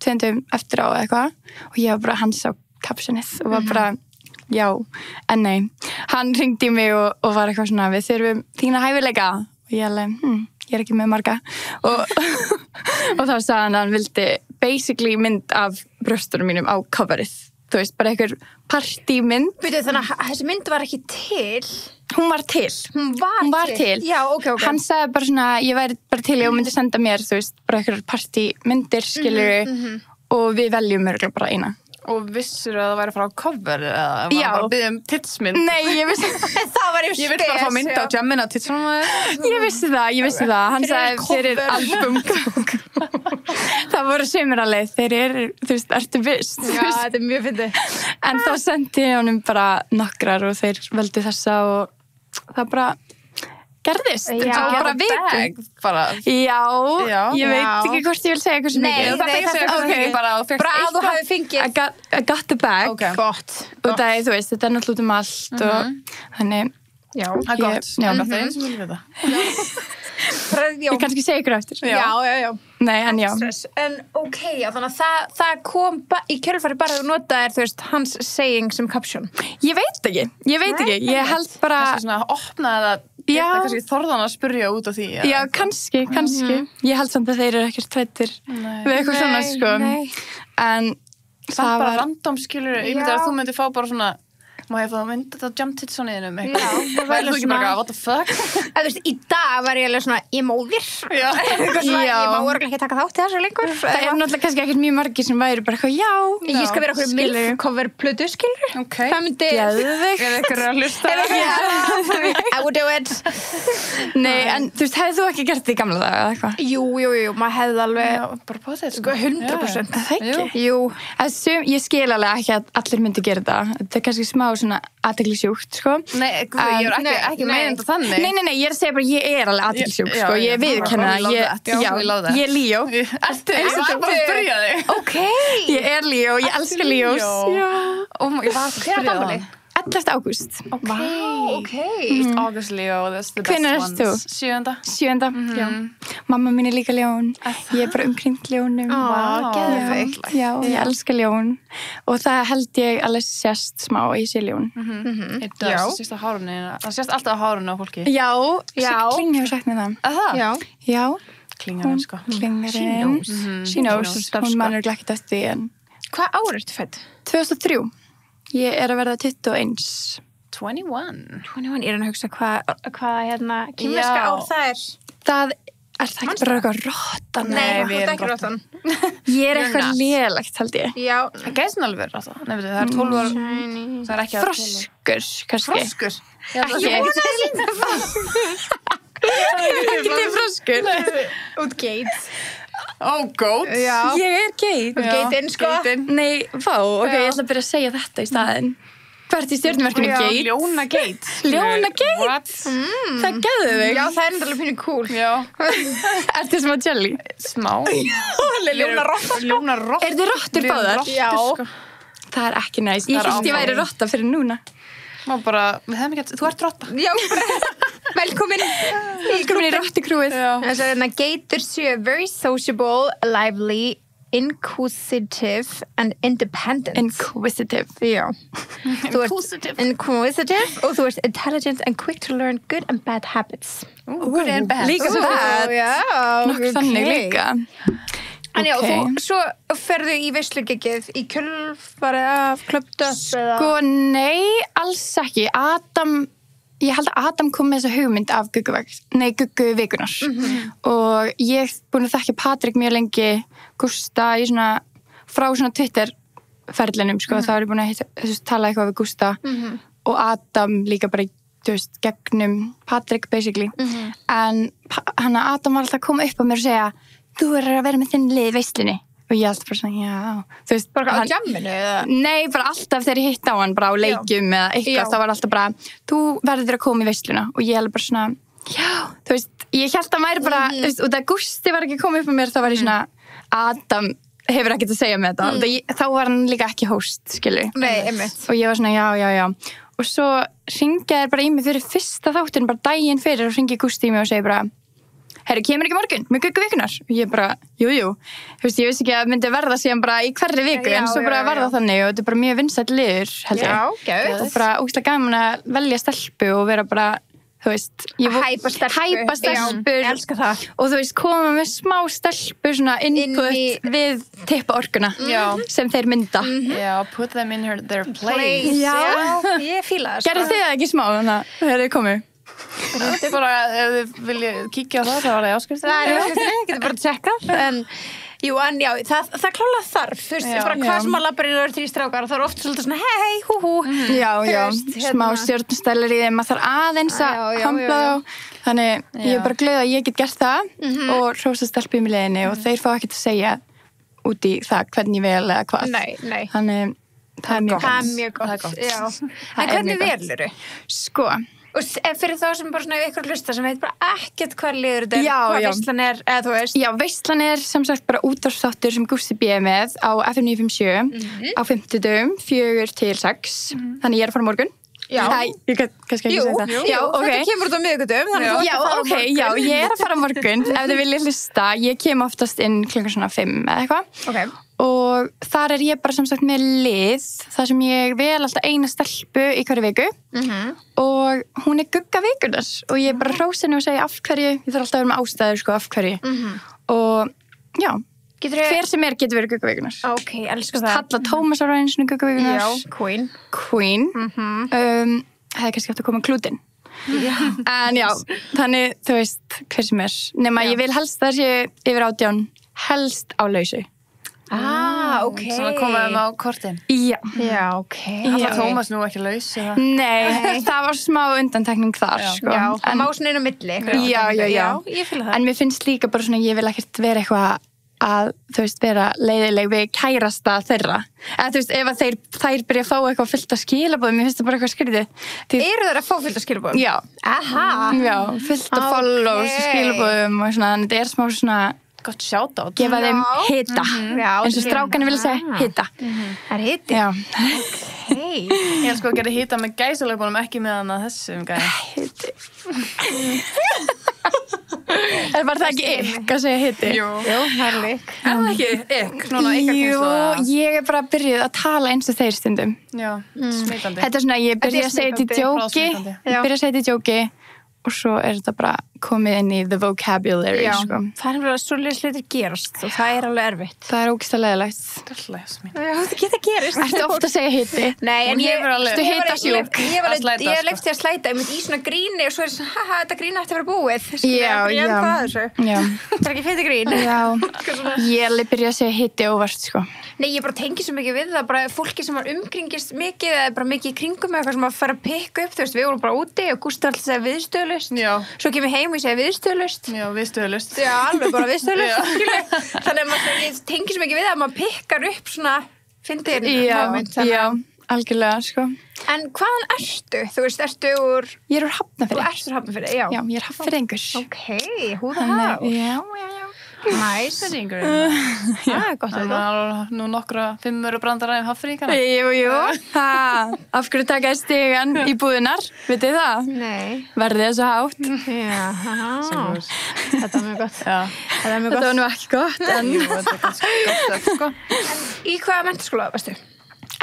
2 dögum eftir á eitthvað og ég var bara hans á captionið og var bara, já, en nei. Hann hringdi í mig og var eitthvað svona, við þurfum þína hæfileika og ég alveg, ég er ekki með marga og þá sagði hann vildi basically mynd af brjóstunum mínum á coverið. Þú veist, bara einhver partymynd. Byrjuð, þannig að þessi mynd var ekki til. Hún var til. Hún var til. Já, ok. Hann sagði bara svona, ég væri bara til og myndi senda mér, þú veist, bara einhver partymyndir, skilur og við veljum örgulega bara eina. Og vissir að það væri frá cover eða var bara byggðið titsmynd? Nei, ég vissi það var ég vil bara fá mynd á jammina titsmynd. Ég vissi það. Hann sagði, þeir eru album. Það voru sumir alveg, þeir eru, þú veist, ertu vist. Já, þetta er mjög fyndið. En þá sendi ég honum bara nokkrar og þeir veldu þessa og það bara gerðist. Já, bara viku. Já, ég veit ekki hvort ég vil segja hversu mikið. Nei, það er bara að þú hafi fengið. I got the bag. Gott. Og það er, þú veist, þetta er náttúrulega allt og þannig. Já, það er gott. Já, það er eins og vilja þetta. Ég kannski segja ykkur eftir. Já. Nei, en já. En ok, já, þannig að það kom í kjölfari bara að nota þú veist, hans saying sem caption. Ég veit ekki. Ég held bara... Það er svona að opna það, geta kannski þorðan að spyrja út af því. Já, kannski. Ég held samt að þeir eru ekkert trættir við eitthvað svona, sko. En það var... bara random skilur, ég myndi að þú myndi fá bara svona... Má ég fá að mynda þetta jump titsoniðinum eitthvað? Já, það var þú ekki bara, what the fuck? Þú veist, í dag var ég alveg svona, ég móðir. Já. Ég má örgulega ekki taka þátt í þessu lengur. Það er náttúrulega kannski ekkert mjög margir sem væri bara eitthvað, já. Ég skal vera okkur milf cover plötu, skilur. Ok. Það myndi... Geðveikt. Er eitthvað að hlusta? I would do it. Nei, en þú veist, hefði þú ekki gert því gamla daga eða eitthvað? Jú, maður hefði alveg... Bara på þetta, sko. 100%. Það ekki? Jú. Ég skil alveg ekki að allir myndi gera það. Þetta er kannski smá svona athyglisjúkt, sko. Nei, ég er ekki meðin þannig. Nei, ég er að segja bara, ég er alveg athyglisjúkt, sko. Ég viðurkenna það. Ég er Líó. Ertu bara að spyrja þig? Ok. Ég er Líó, ég elska Líós. Já. Ég var að spyrja það. 11. ágúst. Ok. August Leo, that's the best ones. Hvenær ert þú? 7. Já. Mamma mín er líka ljón. Ég er bara umkringt ljónum. Geðveikt. Já, ég elska ljón. Og það held ég alveg sést smá í sér ljón. Það sést á hárunni. Það sést alltaf á hárunni á fólki. Já. Kling hefur sagt mér það. Já. Klingarinn, sko. Klingarinn. She knows. Hún mann er glækt eftir því en... Hvað ár ertu fædd? 2003. Ég er að verða 21. 21? 21, ég er að hugsa hvað hérna, kýmverska ár það er. Það er það ekki bara eitthvað róttan. Nei, við erum ekki róttan. Ég er eitthvað lélegt, held ég. Já. Það gæsna alveg róttan. Nei, það er 12 ára. Það er ekki að 12 ára. Froskur, kannski. Froskur? Ekki froskur. Út geit. Goat. Já. Ég er geit. Geitinn, sko. Nei, ok, ég ætla að byrja að segja þetta í staðinn. Hvert í stjörnumerkinu geit? Ljóna geit. Ljóna geit? What? Það gæðu þig. Já, það er náttúrulega pínu cool. Já. Ertu smá jelly? Smá. Ljóna rotta. Ljóna rotta. Er þið rottur báðar? Já. Það er ekki næs. Ég held ég væri rotta fyrir núna. Má bara, við hefum ekki, þú ert rotta. Já, velkomin Velkomin í rottikrúið. Þess að geitur séu very sociable, lively, inquisitive and independent. Inquisitive. Já. Inquisitive. Inquisitive og þú ert intelligent and quick to learn good and bad habits. Good and bad. Líka bad. Já, Nokkuð þannig líka. En já, Ok. þú svo ferðu í veislugegið í kjölfarið af Club Dust eða? Sko, nei, alls ekki. Ég held að Adam kom með þessa hugmynd af Guggu vikunar. Og ég búin að þekka Patrik mjög lengi, Gústa, frá svona Twitter-ferlinum, sko. Þá er ég búin að tala eitthvað við Gústa og Adam líka bara, gegnum Patrik, basically. En Adam var alltaf að koma upp á mér og segja, þú verður að vera með þinn lið í veislunni. Og ég alltaf bara svona, já. Þú veist, Bara á jamminu eða? Nei, bara alltaf þegar ég hitt á hann bara á leikjum eða eitthvað, þá var alltaf bara þú verður að koma í veisluna og ég alveg bara svona já, þú veist, ég held að maður bara þú veist, og það Gústi var ekki að koma upp á mér þá var ég svona, Adam hefur ekkert að segja með þetta þá var hann líka ekki host, skilu Nei, einmitt. og ég var svona, já og svo hringja þér bara í mig fyrir fyrsta þáttin bara daginn fyrir og hringi Gústi í mig og segi bara herru, kemur ekki morgun með Guggu vikunar? Og ég bara, jú. Þú veist, ég vissi ekki að myndi verða síðan bara í hverri viku, en svo bara var það þannig og þetta er bara mjög vinsæll liður, held ég. Já, geðveikt. Og bara ógeðslega gaman að velja stelpu og vera bara, þú veist, Hæpa stelpu. Hæpa stelpur. Já, elska það. Og þú veist, koma með smá stelpu svona input við tippa orkuna sem þeir mynda. Já, put them in their place. Já. Ég fíla það. Gerðu þið það ekki smá þannig að þegar þið komu? Þetta er bara, ef þið viljið kíkja á það var það áskriftin. Það er áskriftin, getur bara tjekkað. En já, það klálega þarf. Þú veist, bara hvað sem að labbar inn og eru 3 strákar og það er oft svolítið svona hei, hú. Já, veist, smá stjórnstælar í þeim, maður þarf aðeins að hampla þá. Þannig ég er bara glöð að ég get gert það og hrósa stelpu í mig leiðinni og þeir fá ekkert að segja út í það hvernig ég vel eða hvað. Nei. Þannig það er mjög gott. Það er mjög gott, já. En hvernig velurðu? Sko, Og fyrir þá sem bara svona ykkur hlusta sem veit bara ekkert hvað liður þetta Já, hvað já. veislan er, eða þú veist. já, veislan er sem sagt bara útvarpsþáttur sem Gústi B. með á FM 957 á 50 dögum, 4 til 6. Þannig ég er að fara á morgun. Já. Æ, ég kann kannski ekki segja það. Já, þetta kemur út á miðvikudögum, þannig að þú Já, ert að fara á morgun. ég er að fara á morgun ef þið viljið hlusta. Ég kem oftast inn klukkan svona 5 eða eitthvað. Ok. Og þar er ég bara sem sagt með lið þar sem ég vel alltaf eina stelpu í hverju viku og hún er Gugga vikunar og ég er bara hrósa henni og segja af hverju, ég þarf alltaf að vera með ástæður sko af hverju og já, hver sem er getur verið Gugga vikunar. Ok, elsku það. Halla Tómas á ræðinu svona Gugga vikunar. Já, Queen. Hefði kannski átt að koma klútin. En já, þannig þú veist hver sem er. Nema ég vil helst það sé yfir 18, helst á lausu. ok. Svona komaðum á kortin. Já. Já, ok. Alla Tómas nú ekki laus, eða? Nei, það var smá undantekning þar, sko. Já, En- má svona inn á milli. Já. Ég fíla það. En mér finnst líka bara svona, ég vil ekkert vera eitthvað að, þú veist, vera leiðileg við kærasta þeirra. Eða, þú veist, ef að þær byrja að fá eitthvað fullt af skilabóðum, mér finnst það bara eitthvað skrítið. Eru þeir að fá fullt af skilabóðum? Já. Aha. Já, fullt af follows og skilabóðum og svona, þannig þetta er smá svona, Gott shoutout. gefa þeim hita. Já, Eins og strákanir vilja segja hita. Það er hiti. Já. Hei. Ég er sko að gera hita með gæsalöpunum, ekki með hann að þessum gæði. Er bara það ekki ykk að segja hiti? Jú. Jú, það er lík. Er það ekki ykk? Núna ykkar Jú, kynslu. ég er bara byrjuð að tala eins og þeir stundum. Já, smitandi. Þetta er svona, ég byrja að segja þetta í smitandi, djóki, bráðsmitandi. ég byrja að segja þetta í djóki og svo er þetta bara komið inn í the vocabulary, Já, sko. það er alveg svoleiðis hlutir gerast og það er alveg erfitt. Það er ógeðslega leiðilegt. Dalla, Jasmín. Já, það geta gerist. Ertu ofta að segja hiti? Nei, en Hún ég hefur alveg- Ertu hitasjúk? Að slæta, Ég sko. leifti að slæta einmitt í svona gríni og svo er svona, haha, þetta grín ætti að vera búið. Já, Ég er já. hvað að þessu. Já. Það er ekki fyrir grín. Já, ég alveg byrja að segja hiti óvart, sko. Nei, ég bara tengi svo mikið við það, bara fólki sem var umkringist mikið eða bara mikið í kringum eitthvað sem að fara að pikka upp, þú veist, við vorum bara úti og Gústi alltaf segja viðstöðlust. Já. Svo kem ég heim og ég segja viðstöðlust. Já, við stöðlust. Já, alveg bara viðstöðlust. Já. Þannig að ég tengi svo mikið við það að maður pikkar upp svona fyndin moment. Já, algjörlega, sko. En hvaðan ertu? Þú veist, ertu úr... Ég er úr Þú Hafnarfirði. ert úr Hafnarfirði, já. Já, ég er Hafnarfirðingur. Ok, hú það há. Já. Næs. Það er gott að Það nú nokkra 5 brandara Hafríkana. Jú. Af hverju taka stigan í búðinar? Vitið það? Nei. Verðið svo hátt. Já. Þetta var mjög gott. Já. Þetta var nú ekki gott, en... Jú, þetta er kannski gott, sko. Í hvaða menntaskóla varstu?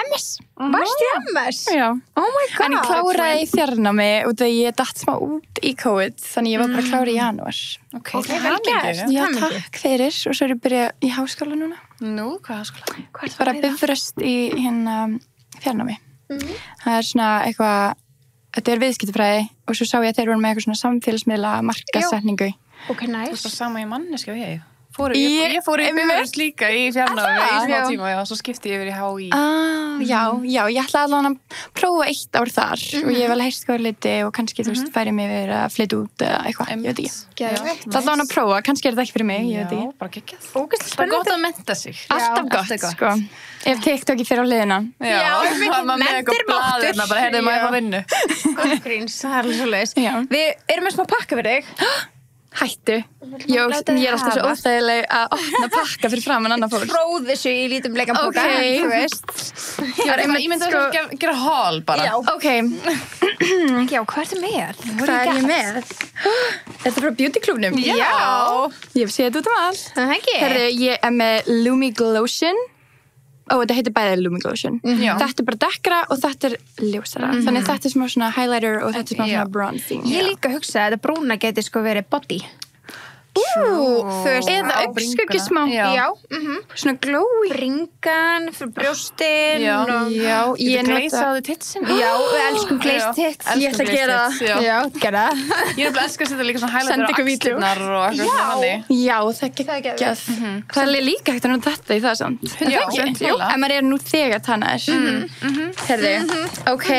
MS. Varstu í MS? Já. Oh my god. En ég kláraði í fjarnámi út af ég datt smá út í COVID, þannig ég var bara klára í janúar. Ok, vel gert. Já, takk fyrir. Og svo er ég byrjað í háskóla núna. Nú, hvað háskóla? Hvert bara bifröst í fjarnámi. Það er svona eitthvað, þetta er viðskiptafræði og svo sá ég að þeir voru með eitthvað svona samfélagsmiðla markasetningu. Ok, Þú næs. veist bara sama í manneski og ég. Ég fór í bifurst líka í fjarnámi í smá tíma, já, svo skipti ég yfir í HÍ. Já, ég ætla allan að prófa 1 ár þar og ég hef alveg heyrt hvað liti og kannski, þú veist, færi mig yfir að flytja út eða eitthvað, ég veit ekki. Geðveikt. Það allan að prófa, kannski er þetta ekki fyrir mig, ég veit ekki. Já, bara geggjað. Ógeðslega Það er gott spennandi. að mennta sig. Alltaf gott, sko. Ef TikTok ekki fyrir á hliðina. Já, einmitt, maður með menntir eitthvað blaðið, máttur. bara heyrðu maður Já. eitthvað vinnu. Gríns, það er alveg svo leiðis. Já. Við erum með smá pakka fyrir þig. Hættu. Ég er alltaf svo óþægileg að opna pakka fyrir framan annar fólk. Próð þessu í lítum leikampoka, Ok. þú veist. Ég myndi að gera haul bara. Já. Ok, Já, hvað ertu með? hvað er ég með? Er þetta frá Beauty Clubnum? Já. Ég hef séð þetta út um allt. Það er ekki. Herðu, ég er með Lumi Glotion. Þetta heitir bæði Lumi Glotion. Já. Þetta er bara dekkra og þetta er ljósara. Þannig þetta er smá svona highlighter og þetta er smá Já. svona bronzing. Ég líka hugsaði að þetta brúna geti sko verið body. Þú veist, eða á augskuggi bringuna. smá. Já. Svona glowy. Bringan, fyrir brjóstin. Já. og- Já, Ég gleysa á þið titsin. Já, við elskum glazed tits. Ég ætla að gera það. Já, gera það. Ég er bara elskar að setja líka svona Sendi highlighter á ykkur vídeó. axlirnar og eitthvað svona þannig. Já, það er Það er geggjað. Það er líka hægt að nota þetta í það samt. Já, Jú, ef maður er nú þegar tannaðir. Herðu, ok.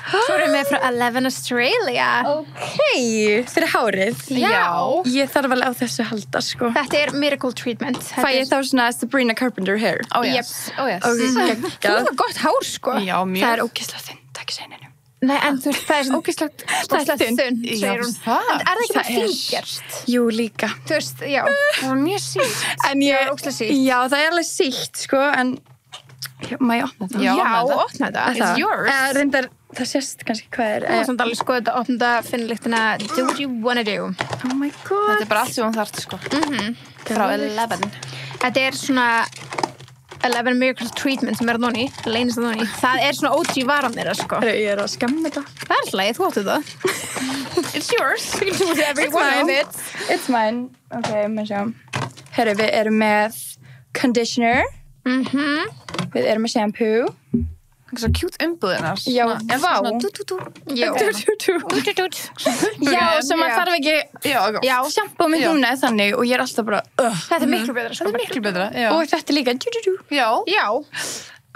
Svo erum við frá 11 Australia. Ok, fyrir hárið. Já. Ég þarf alveg á þessu að halda, sko. Þetta er miracle treatment. Fæ ég þá svona Sabrina Carpenter hair. Oh yes, oh yes. Ok, Þú geggjað. er gott hár, sko. Já, Það mjög. er ógeðslega þund, ekki segja neinum. Nei, en þú veist, það er svona Ógeðslegt ógeðslega þund. þunn, Já, segir hún. það. En er það ekki Það bara er. fíngert? Jú, líka. Þú veist, já. Það var mjög sítt. En ég, Það er ógeðslega sítt. já, það er alveg sítt, sko, en má ég opna það? Já, Já, opna opna þetta. Er það? yours. Reyndar, það sést kannski hvað er. Þú var samt alveg sko þetta, opna þetta, finna lyktina Do what you wanna do. Oh my god. Þetta er bara allt sem hún þarft, sko. Frá 11. Þetta er svona 11 miracle treatment sem er að nonni, leynist að nonni. Það er svona OG varan þeirra, sko. Ég er að skamma þetta. Það er hlæðið, þú áttu það. It's yours. You can do whatever you want with it. It's mine. Ok, maður sjá. Herru, við erum með conditioner. Við erum með shampoo. Svo cute umbúðinar. Já, vá. Já. Já, sem maður þarf ekki Já, shampoo með núna er þannig og ég er alltaf bara Þetta er miklu betra, sko. það er miklu betra. Já. og þetta er líka Já. Já,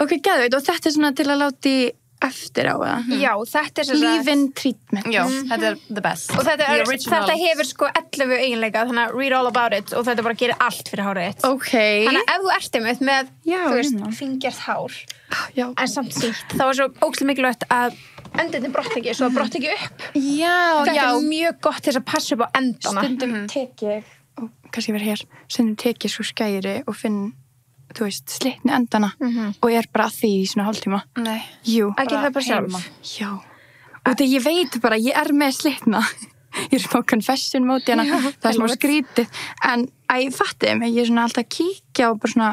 ok, geðveit og þetta er svona til að láta í eftir á það já, þetta er sem sagt- leave-in treatment Já, þetta er the best. Og þetta, The er, original. þetta hefur sko 11 eiginleika, þannig að read all about it og þetta bara gerir allt fyrir hárið þitt. ok, Þannig að ef þú ert einmitt með, Já, þú veist, hérna. fingjart hár, já, en samt sítt, þá er svo ókslega mikilvægt að endin brott ekki, svo að brott ekki upp. já, Þetta já. er mjög gott til þess að passa upp á endana. Stundum tek ég og kannski verið hér, stundum tek ég svo skæri og finn, þú veist, slitni endana og ég er bara að því í svona hálftíma Nei. jú, Að gera það bara sjálf. heima. já og þegar ég veit bara, ég er með slitna ég er smá confession móti hana það er smá skrítið en að ég fatti mig, ég er svona alltaf að kíkja og bara svona,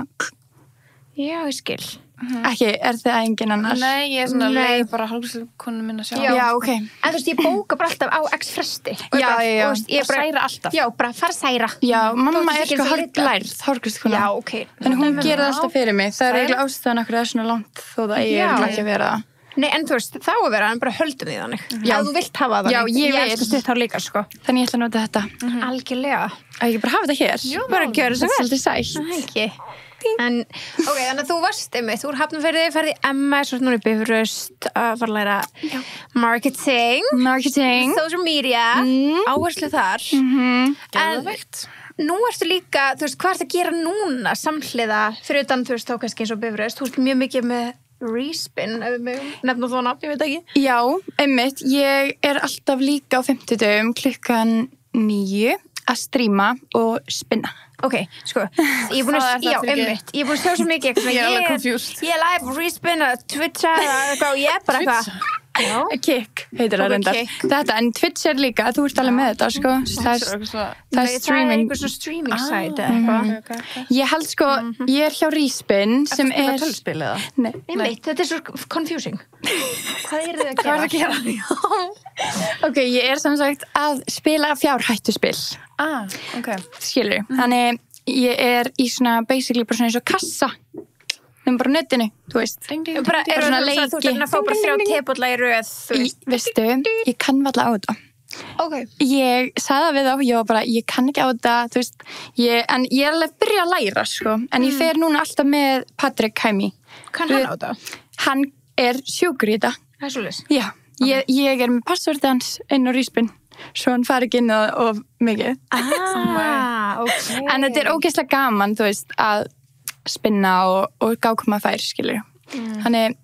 Já, ég skil. ekki, er það engin annars? Nei, ég er svona Nei. leið bara hálfslega konu minna að sjá. Já, ok. En þú veist, ég bóka bara alltaf á X-fresti. Og Já, bara, já, já. og þú veist, ég Og særa alltaf. Já, bara fara að særa. Já, mamma Þótt er ekki sko eins og lita. hárglærð, hárgristkona. Já, ok. Þannig hún gerir það alltaf fyrir mig. Það er Það er- eiginlega ástæðan okkur það er svona langt þó það ég Já. er ekki að vera það. Nei, en þú veist, þá að vera, en bara höldum því þannig. Já. Ef þú vilt hafa það Já, þannig. ég vil. elska stutt hár líka, sko. Þannig ég ætla að nota þetta. Algjörlega. Að ég bara hafa þetta hér. Jú, bara gjör það svo Þetta er vel. svolítið sætt. Það ekki. En, ok, þannig að þú varst einmitt, þú er Hafnarfirði, ferði í MS, svo núna í Bifröst, að fara að læra marketing, Marketing. social media, áherslu þar. En Geðveikt. nú ertu líka, þú veist, hvað ertu að gera núna samhliða, fyrir utan, þú veist, þá kannski eins og Bifröst, þú veist mjög mikið með Respin, ef við nefnum þú nafn, ég veit ekki. Já, einmitt. Ég er alltaf líka á 50 dögum klukkan 9 að stríma og spinna. Ok, sko, ég er búin Það er að, já, það fyrir einmitt, ég er búin að sjá svo mikið eitthvað, Ég er alveg confused. ég er live og respin að Twitcha eða eitthvað og ég er bara eitthvað. Já. Kick heitir það reyndar. Kick. Þetta, en Twitch er líka, þú ert alveg með þetta, sko. Það er Það er streaming. einhver svona streaming site eða eitthvað. Ég held sko, ég er hjá Respin sem Ertu að er... spila tölvuspil eða? Nei. Einmitt, þetta er svo confusing. Hvað eru þið að Hvað er gera? það að gera? Ok, ég er sem sagt að spila fjárhættuspil, Ok. skilur. Þannig ég er í svona, basically bara svona eins og kassa. Þeim bara á netinu, þú veist. Bara eru svona það leiki. þú ert að fá bara 3 tebolla í röð, þú veist. Veistu, ég kann valla á þetta. Ok. Ég sagði það við þá, ég var bara, ég kann ekki á þetta, þú veist, en ég er alveg að byrja að læra, sko, en ég fer núna alltaf með Patrik Hæmi. Kann hann á þetta? Hann er sjúkur í þetta. Það er svolítið. Já, ég er með passvörði hans inn á Respin, svo hann fari ekki inn og mikið. Ok. En þetta er ógeðslega gaman, þú veist, að spinna og gá hvað maður fær, skilur. Þannig,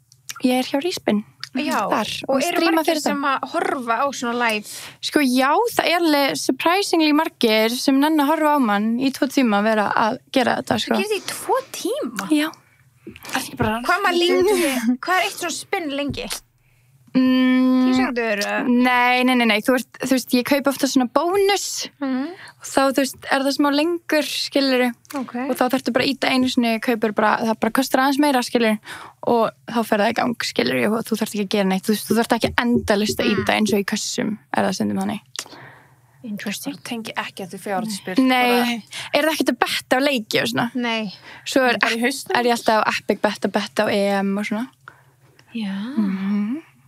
ég er hjá Respin. Já, Þar, og eru stríma margir fyrir það. sem að horfa á svona live? Sko, já, það er alveg surprisingly margir sem nenni að horfa á mann í 2 tíma að vera að gera þetta, sko. Það gerir því 2 tíma? Já. Hvað er maður lengi? Hvað er eitt svona spinn lengi? 10 sekundur? Nei. Þú veist, ég kaupa ofta svona bónus og þá, þú veist, er það smá lengur, skilur. Ok. Og þá þarftu bara að íta einu sinni, kaupir bara, það bara kostar aðeins meira, skilur. Og þá fer það í gang, skilur, og þú þarft ekki að gera neitt. Þú þarft ekki endalaust að íta eins og í kössum, er það stundum þannig. Interesting. Það tengi ekki eftir fjárhættuspil. Nei, er það ekkert að betta á leiki og svona? Nei. Svo er Bara í hausnum? ég alltaf á Epic betta á EM og svona. Já.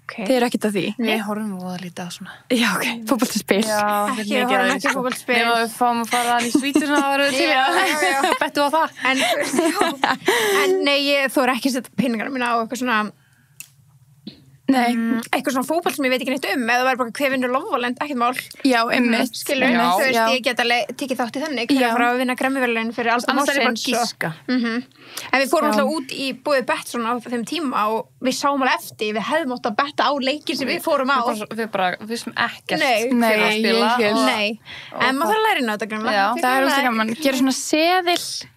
Ok. Þið eru ekkert að því? Við horfum voða lítið á svona. Já, ok, fótboltaspil. Ekki, við horfum ekki á fótboltaspil. Nefnum að við fáum að fara hann í svíturna og verðum til Já. Bettu á það. En nei, ég þóra ekki að setja peningarna mína á eitthvað svona Nei, eitthvað svona fótboll sem ég veit ekki neitt eða það væri bara hver vinnur Lofvoland, ekkert mál já, einmitt. skilur, Einmitt, þú veist, já. ég get alveg tekið þátt í þannig hver Já. að fara að vinna Grammy-verðlaun fyrir album Annars er ég bara ársins og- gíska. En við fórum alltaf út í búið bett svona á þeim tíma og við sáum alveg eftir, við hefðum átt að betta á leikir sem við fórum á. Við bara vissum ekkert Nei. Nei, fyrir að spila. ég skil. Nei, en maður þarf að læra inn á þetta grannlega. Já. Það er alltaf gaman. Gera svona seðil.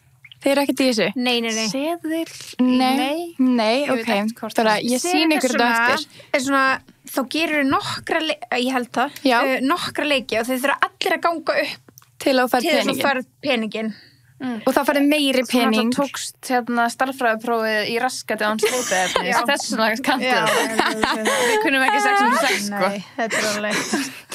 Þeir eru ekkert í þessu? Nei. Seðil. Nei, Ég ok. veit ekkert hvort Bara, það- ég sýni ykkur þetta eftir. Er svona, þá gerur nokkra ég held það, Já. nokkra leiki og þeir þurfa allir að ganga upp Til að þú fær til þess að peningin. fara peningin. Og þá farið meiri pening. Þú tókst starffræðiprófið í raskati án sleitaefnis. Þess vegna kantið. Við kunnum ekki 606, sko. Nei, þetta er alveg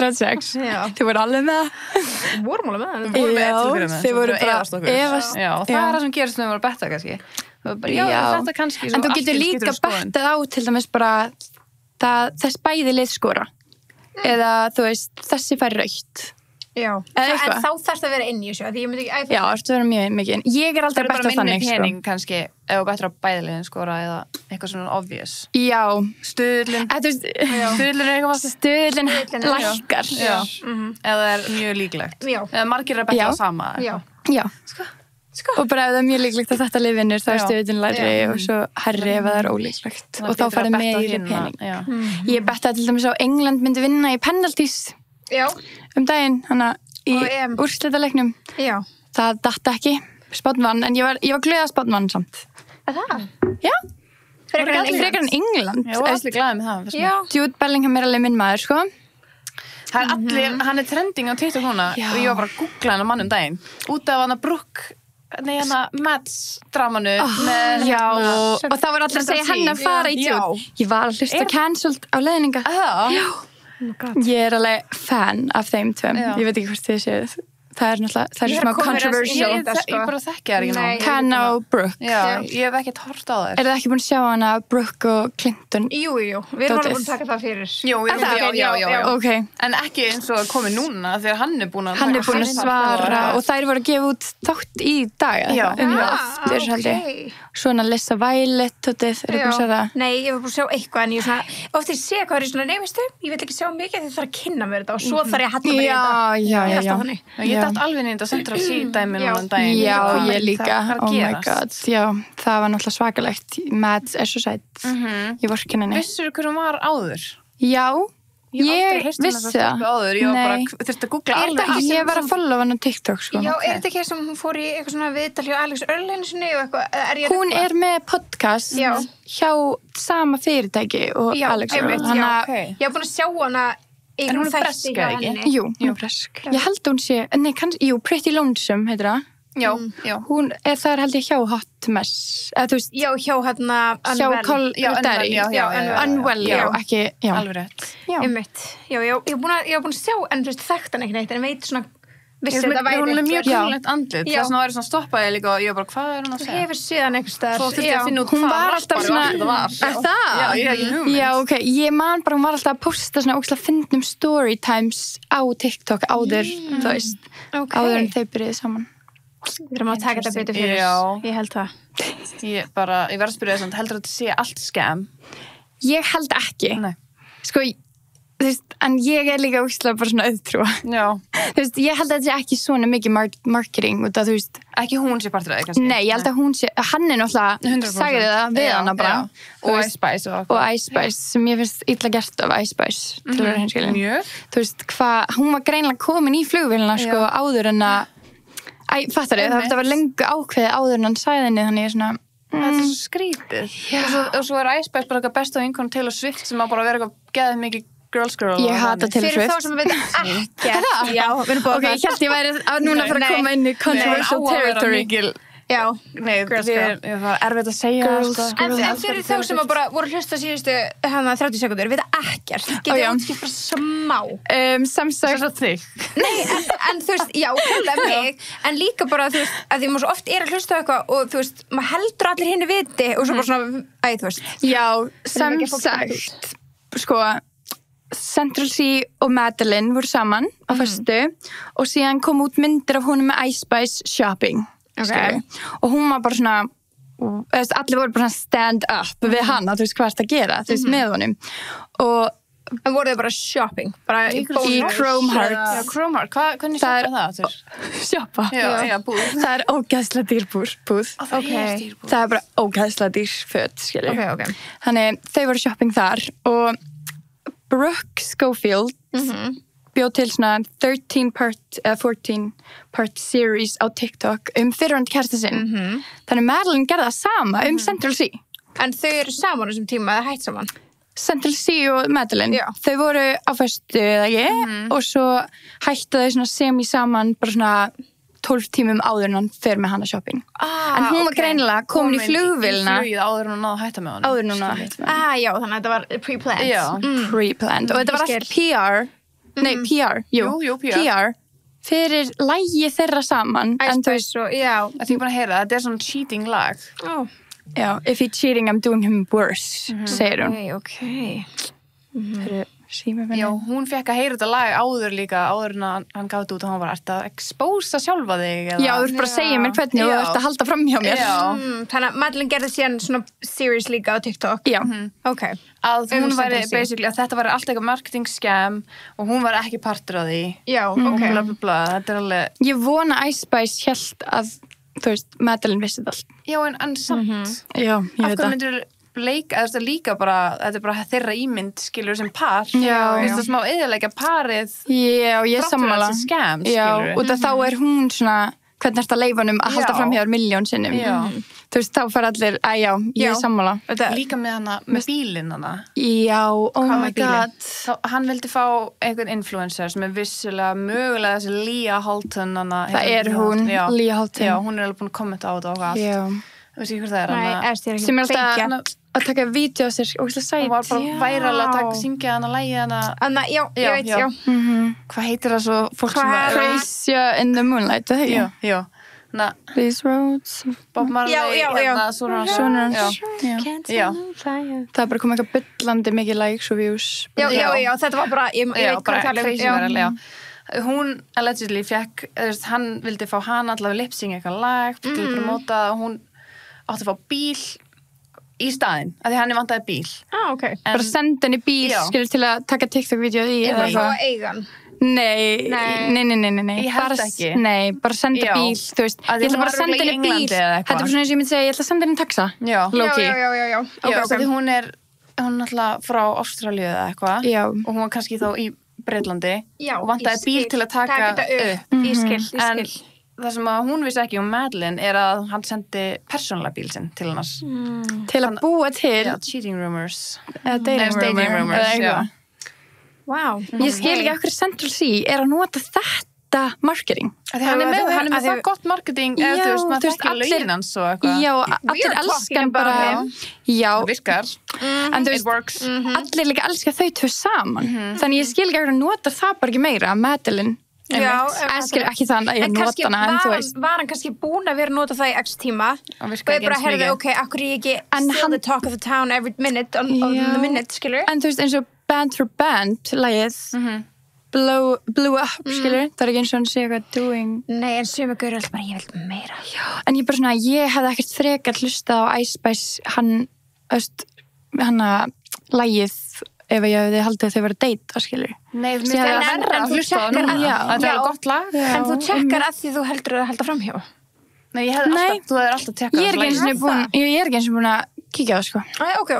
36. Já. Þið voru alveg með það. vorum alveg með það. vorum með Já, til að byrja með, þið svo voru bara bara efast okkur. efast. Já, og það er það sem gerist þegar við vorum að betta kannski. Við vorum bara, já, þetta kannski. svo En þú allt getur í einu líka skiptir um skoðun. bettað á til dæmis bara þess bæði lið skora. Eða, þú veist, þessi fær rautt. Já. Eða En eitthvað. þá þarfst að vera inn í þessu, því ég myndi ekki Já, ertu að vera mjög mikið. Ég er Það aldrei er að bara betta minni þannig, pening sko. kannski ef þú bettur á bæðilegin skora eða eitthvað svona obvious. Já. Stuðlinn. Þú veist, Stuðlinn er eitthvað. stuðlinn Stuðullinn, lækkar. Já. Eða það er mjög líklegt. Já. Eða margir er að betta Já. á sama. Já. Já. Sko. Og bara ef það er mjög líklegt að þetta lið vinnur, þá er Já. stuðlinn læri og svo herri ef það er ólíklegt. Og þá farið meiri pening. Já. Ég bettaði til dæmis á England myndi vinna í penaltís Já. daginn, hana í Á EM. úrslitaleiknum. Já. Það datt ekki, Spánn vann, en ég var glöð að Spánn vann samt. Er það? Já, Frekar frekar en England. Já, og allir glæði með það. Já. Jude Bellingham er alveg minn maður, sko. Það er allir, hann er trending á TikTok núna Já. og ég var bara að googla hann á mann daginn. Út af hann að Brooke, nei hann að Mads dramanu með Já, hérna- og það var allir að segja hann að fara í Já. Jude. Ég var að hlusta cancelled á leiðninga. Það? Ég er alveg fan af þeim tveim. Já. Ég veit ekki hvort þið séð. Það er náttúrulega, það Ég er er smá að koma mér að- controversial. Ég- þetta, sko. Ég bara þekki það ekki Nei. nú. Hannah og Brooke. Já, ég hef ekkert hort á þær. Er það ekki búin að sjá hana Brooke og Clinton? Jú. Við erum alveg Dótið. búin að taka það fyrir. Jú, já. Ok. En ekki eins og komið núna þegar hann er búin að Hann er búin að taka svara og þær voru að gefa út þátt í dag eða Já. eitthvað, um það Ah, aftur held ég. Svona Lissa Violet tótið, er það búin að sjá það? Nei, ég var búin að sjá eitthvað en ég svona, oft ég sé hvað er svona nefnistu, ég vil ekki sjá mikið því það þarf að kynna mér þetta og svo þarf ég að halla mér í þetta. Já. Ég er alltaf þannig. Ég dætt alveg nýtt að Central C-dæmi Já. núna daginn. Já, Hvað ég er líka, það að oh my gerast? god, já, það var náttúrulega svakalegt. Mads er svo sætt, ég vorkin henni. Vissirðu hver hún var áður? Já, Ég Ég vissi vissi það. áður, ég var Nei. bara þurfti að googla Er þetta alveg ekki Ég var að followa hann á TikTok, sko. Já, er þetta ekki sem hún fór í eitthvað svona viðtal hjá Alex Earl sinni og eitthvað, eða ég Hún rugla? er með podcast Já. hjá sama fyrirtæki og Já, Alex Earl. einmitt, Þannig já, að- ok. Ég var búin að sjá hana í En hún er þætti breska, hjá ekki? henni. Jú, hún er bresk. Ég held að hún sé, nei, jú, Pretty Lonesome heitir það. Já, já. Hún er þar held ég hjá Hot Mess, eða þú veist, Já, hjá hérna hjá Unwell. Call Já, Unwell, Daddy. já. Unwell, já, ekki, já. Alveg rétt. Já. Einmitt. Já, ég var búin að sjá, en þú veist, þekkt hann ekki neitt, en veit svona, vissi Hún þetta væri. er mjög Já. kúlegt andlit. Já. Þess vegna var ég svona stoppaði líka og ég var bara, hvað er hún að Þú segja? hefur síðan einhvers staðar. Svo þurfti ég að finna út Hún hvað var alltaf rappari svona- þetta var. Er það? Já, ég hef ekki hugmynd. Já, ok, ég man bara, hún var alltaf að posta svona ókslega fyndnum storytimes á TikTok áður, þú veist, Ok. áður en þau byrjuði saman. Við erum að taka þetta betur fyrir. Já. Ég held það. Ég verð að spyrja þess að heldur að þetta sé allt skam? Ég held ekki. Nei. Sko, þú veist, en ég er líka ókslega bara svona auðtrúa. Já. Þú veist, ég held að þetta sé ekki svona mikið marketing út af, þú veist, Ekki hún sé partur af því, kannski? nei, ég held að hún sé, hann er náttúrulega, 100%. sagði það við Já, hana bara. já. Og Ice Spice og Og Ice Spice, sem ég finnst illa gert af Ice Spice, til að vera hinskilin. Mjög. Þú veist, hún var greinlega komin í flugvélina, sko, áður en að, fattar þið, Einmitt. það var lengu ákveðið áður en hann sagði henni, þannig ég er svona, Þetta er svo skrítið. Og svo er Ice Spice bara eitthvað besta vinkonu Taylor Swift sem á bara að vera eitthvað geðið mikið girls girl. ég hata Taylor Fyrir þá Swift. sem að veit ekkert. Það? Já, við erum búin Ok, ég held ég væri að núna fara að koma inn í controversial territory. Já. Nei, Girls ég var erfitt að segja Girls, það. girls. En fyrir þá sem að bara voru að hlusta síðustu hana 30 sekundur, veit ekkert. Ó, Getið já. útskipt bara smá. Sem sagt, Þess að þig. Nei, en þú veist, já, klálega mig, en líka bara, þú veist, að því maður svo oft er að hlusta á eitthvað og þú veist, maður heldur allir hinni viti og svo bara svona, þú veist. já, sem ekki að fólk finna sagt, sko, Central C og Madeline voru saman á föstu og síðan kom út myndir af honum með Ice Spice shopping. Ok. skilurðu. Og hún var bara svona, allir voru bara svona stand up við hana, þú veist hvað er að gera, þú veist, með honum. Og En voru þið bara shopping, bara í í Chrome Heart. Já, Chrome Heart. Hvernig Það er- sjá það? Shoppa. Já, búð. Það er ógeðslega dýr búð. Ok. Það er bara ógeðslega dýr föt, skilur. Ok. Þannig þau voru shopping þar og Brooke Schofield bjóð til svona 13 part series á TikTok fyrirvændi kærasta sinn. Þannig Madeline gerði það sama Central C. En þau eru saman á þessum tíma, eða hætt saman? Central C og Madeline, Já. þau voru á föstu eða ekki og svo hættu þau svona semi saman bara svona 12 tímum áður en hann fer með hana shopping. En hún var greinilega komin í flugvélina Í flugið áður en hún náði að hætta með hann. áður en hún að hætta með hana. Já, þannig að þetta var pre-planned. Já. Pre-planned og þetta var Ég allt PR nei, PR, Jú, PR. fyrir lægi þeirra saman Ice en þú veist, Spice og, já. Þetta er búin að heyra, þetta er svona cheating lag. Ó, já, if he's cheating I'm doing him worse segir hún. ok. Fyrir síma Já, hún fekk að heyra þetta lag áður líka, áður en að hann gaf þetta út og hann var að expósa sjálfa þig. Eða? Já, þú ert bara að segja mér hvernig og þú Já. ert að halda fram hjá mér. Já. Þannig að Madeline gerði síðan svona series líka á TikTok. Já. Ok. Að hún væri Central C. basically, að þetta væri allt eitthvað marketing scam og hún var ekki partur af því. Já, Og ok. bla bla bla, þetta er alveg... Ég vona Ice Spice hélt að, þú veist, Madeline vissi þetta allt. Já, en samt. Já, ég Af veit hverju það. myndir leika, þetta er líka bara, þetta er bara þeirra ímynd, skilur sem par. Já, Þú veist já. það smá eðalega parið. Já, ég er Þrátt fyrir sammála. að þetta sé scam, Já, skilurðu. og þá er hún svona, hvernig ert að leifa honum að halda Já. fram hjá þér milljón sinnum. Já. Þú veist, þá fara allir, ég Já. er sammála. Þetta, Líka með hana, með bílinn hana. Já, oh Hvað my með bílinn? god. Þá, hann vildi fá einhvern influencer sem er vissilega mögulega þessi Leah Holton hana, Það er hún, já. Leah Holton. Já, hún er alveg búin að kommenta á þetta og allt. Já. Þú veist ekki hver það er nei, hana. eftir ekki. Sem er alltaf Beikja. að taka vídeo á sér og það sæt. Hún var bara Já. væral að taka, syngja hana, lægi hana. Anna, já, ég Já, veit, já. já. Hvað heitir það svo fólk sem Hvað? er... Crazy in the moonlight, það Já, ekki? já. Na, These roads. Bob Marley, Já, já, já. hérna, svona. Svona. Já. Já. Já. Það er bara komið eitthvað byllandi mikið likes og views. Já, já, já, þetta var bara, ég Já, veit bara hvað tala um. crazy viral, já. Hún allegedly fekk, hann vildi fá hana allavega lip-sync eitthvað lag til að promota og hún átti að fá bíl í staðinn, af því hann vantaði bíl. Ok. Bara senda henni bíl, Já. skilur, til að taka TikTok-vídeó í Ég eða var svo eitthvað. að eiga hann. Nei, Nei. nei. Ég held Bara ekki. Nei, bara senda Já. bíl, þú veist. Að því Ég ætla hún bara var að senda örugglega henni í bíl. Englandi eða eitthvað. Þetta er bara svona eins og ég myndi segja, ég ætla að senda henni taxa. Já. Low-key. Já. Já, Ok, því ok. hún er, hún náttúrulega frá Ástralíu eða eitthvað Já. og hún var kannski þá í Breitlandi Já, og vantaði bíl til að taka þetta upp. Ég skil. En það sem að hún vissi ekki Madeline er að hann sendi persónulega bíl sinn til hennas. Til að búa til Já, cheating rumors. eða dating rumors já. eitthvað. Wow. Ég skil ekki okkur Central C að nota þetta marketing. Því hann er með það gott marketing eða Já, þú veist, maður þú veist, þekkir allir- lögin hans og eitthvað. Já, We allir are elskan talking about bara him. Já, Það virkar. en þú It works. allir líka elska þau tvö saman þannig ég skil ekki okkur að nota það bara ekki meira Madeline, Já, skil ekki þannig að ég en nota kannski hana en þú veist var hann kannski búin að vera að nota það í x tíma Og og virkaði ég bara ekki eins herði, mikið. ok, akkur ég ekki En still hann- the talk of the town every minute on Já. the minute, skilur en þú veist eins og Band for Band lagið blew up skilur, það er ekki eins og hann sé eitthvað doing Nei, en sumi gaur alltaf bara, ég vil meira en ég bara svona, ég hefði ekkert frekar hlustað á Ice Spice hann að lagið ef ég hefði haldið að þau verið að deyta skilur Nei, Ég mér hefði- finnst það en verra þú að hlusta á það checkar- núna. Já. Þetta Já. er gott lag. En þú Já, tjekkar að því þú heldur að halda framhjá Nei, ég hefði Nei. alltaf, þú hefði alltaf tekkað ég er ekki eins og búin að kíkja á það sko Ok.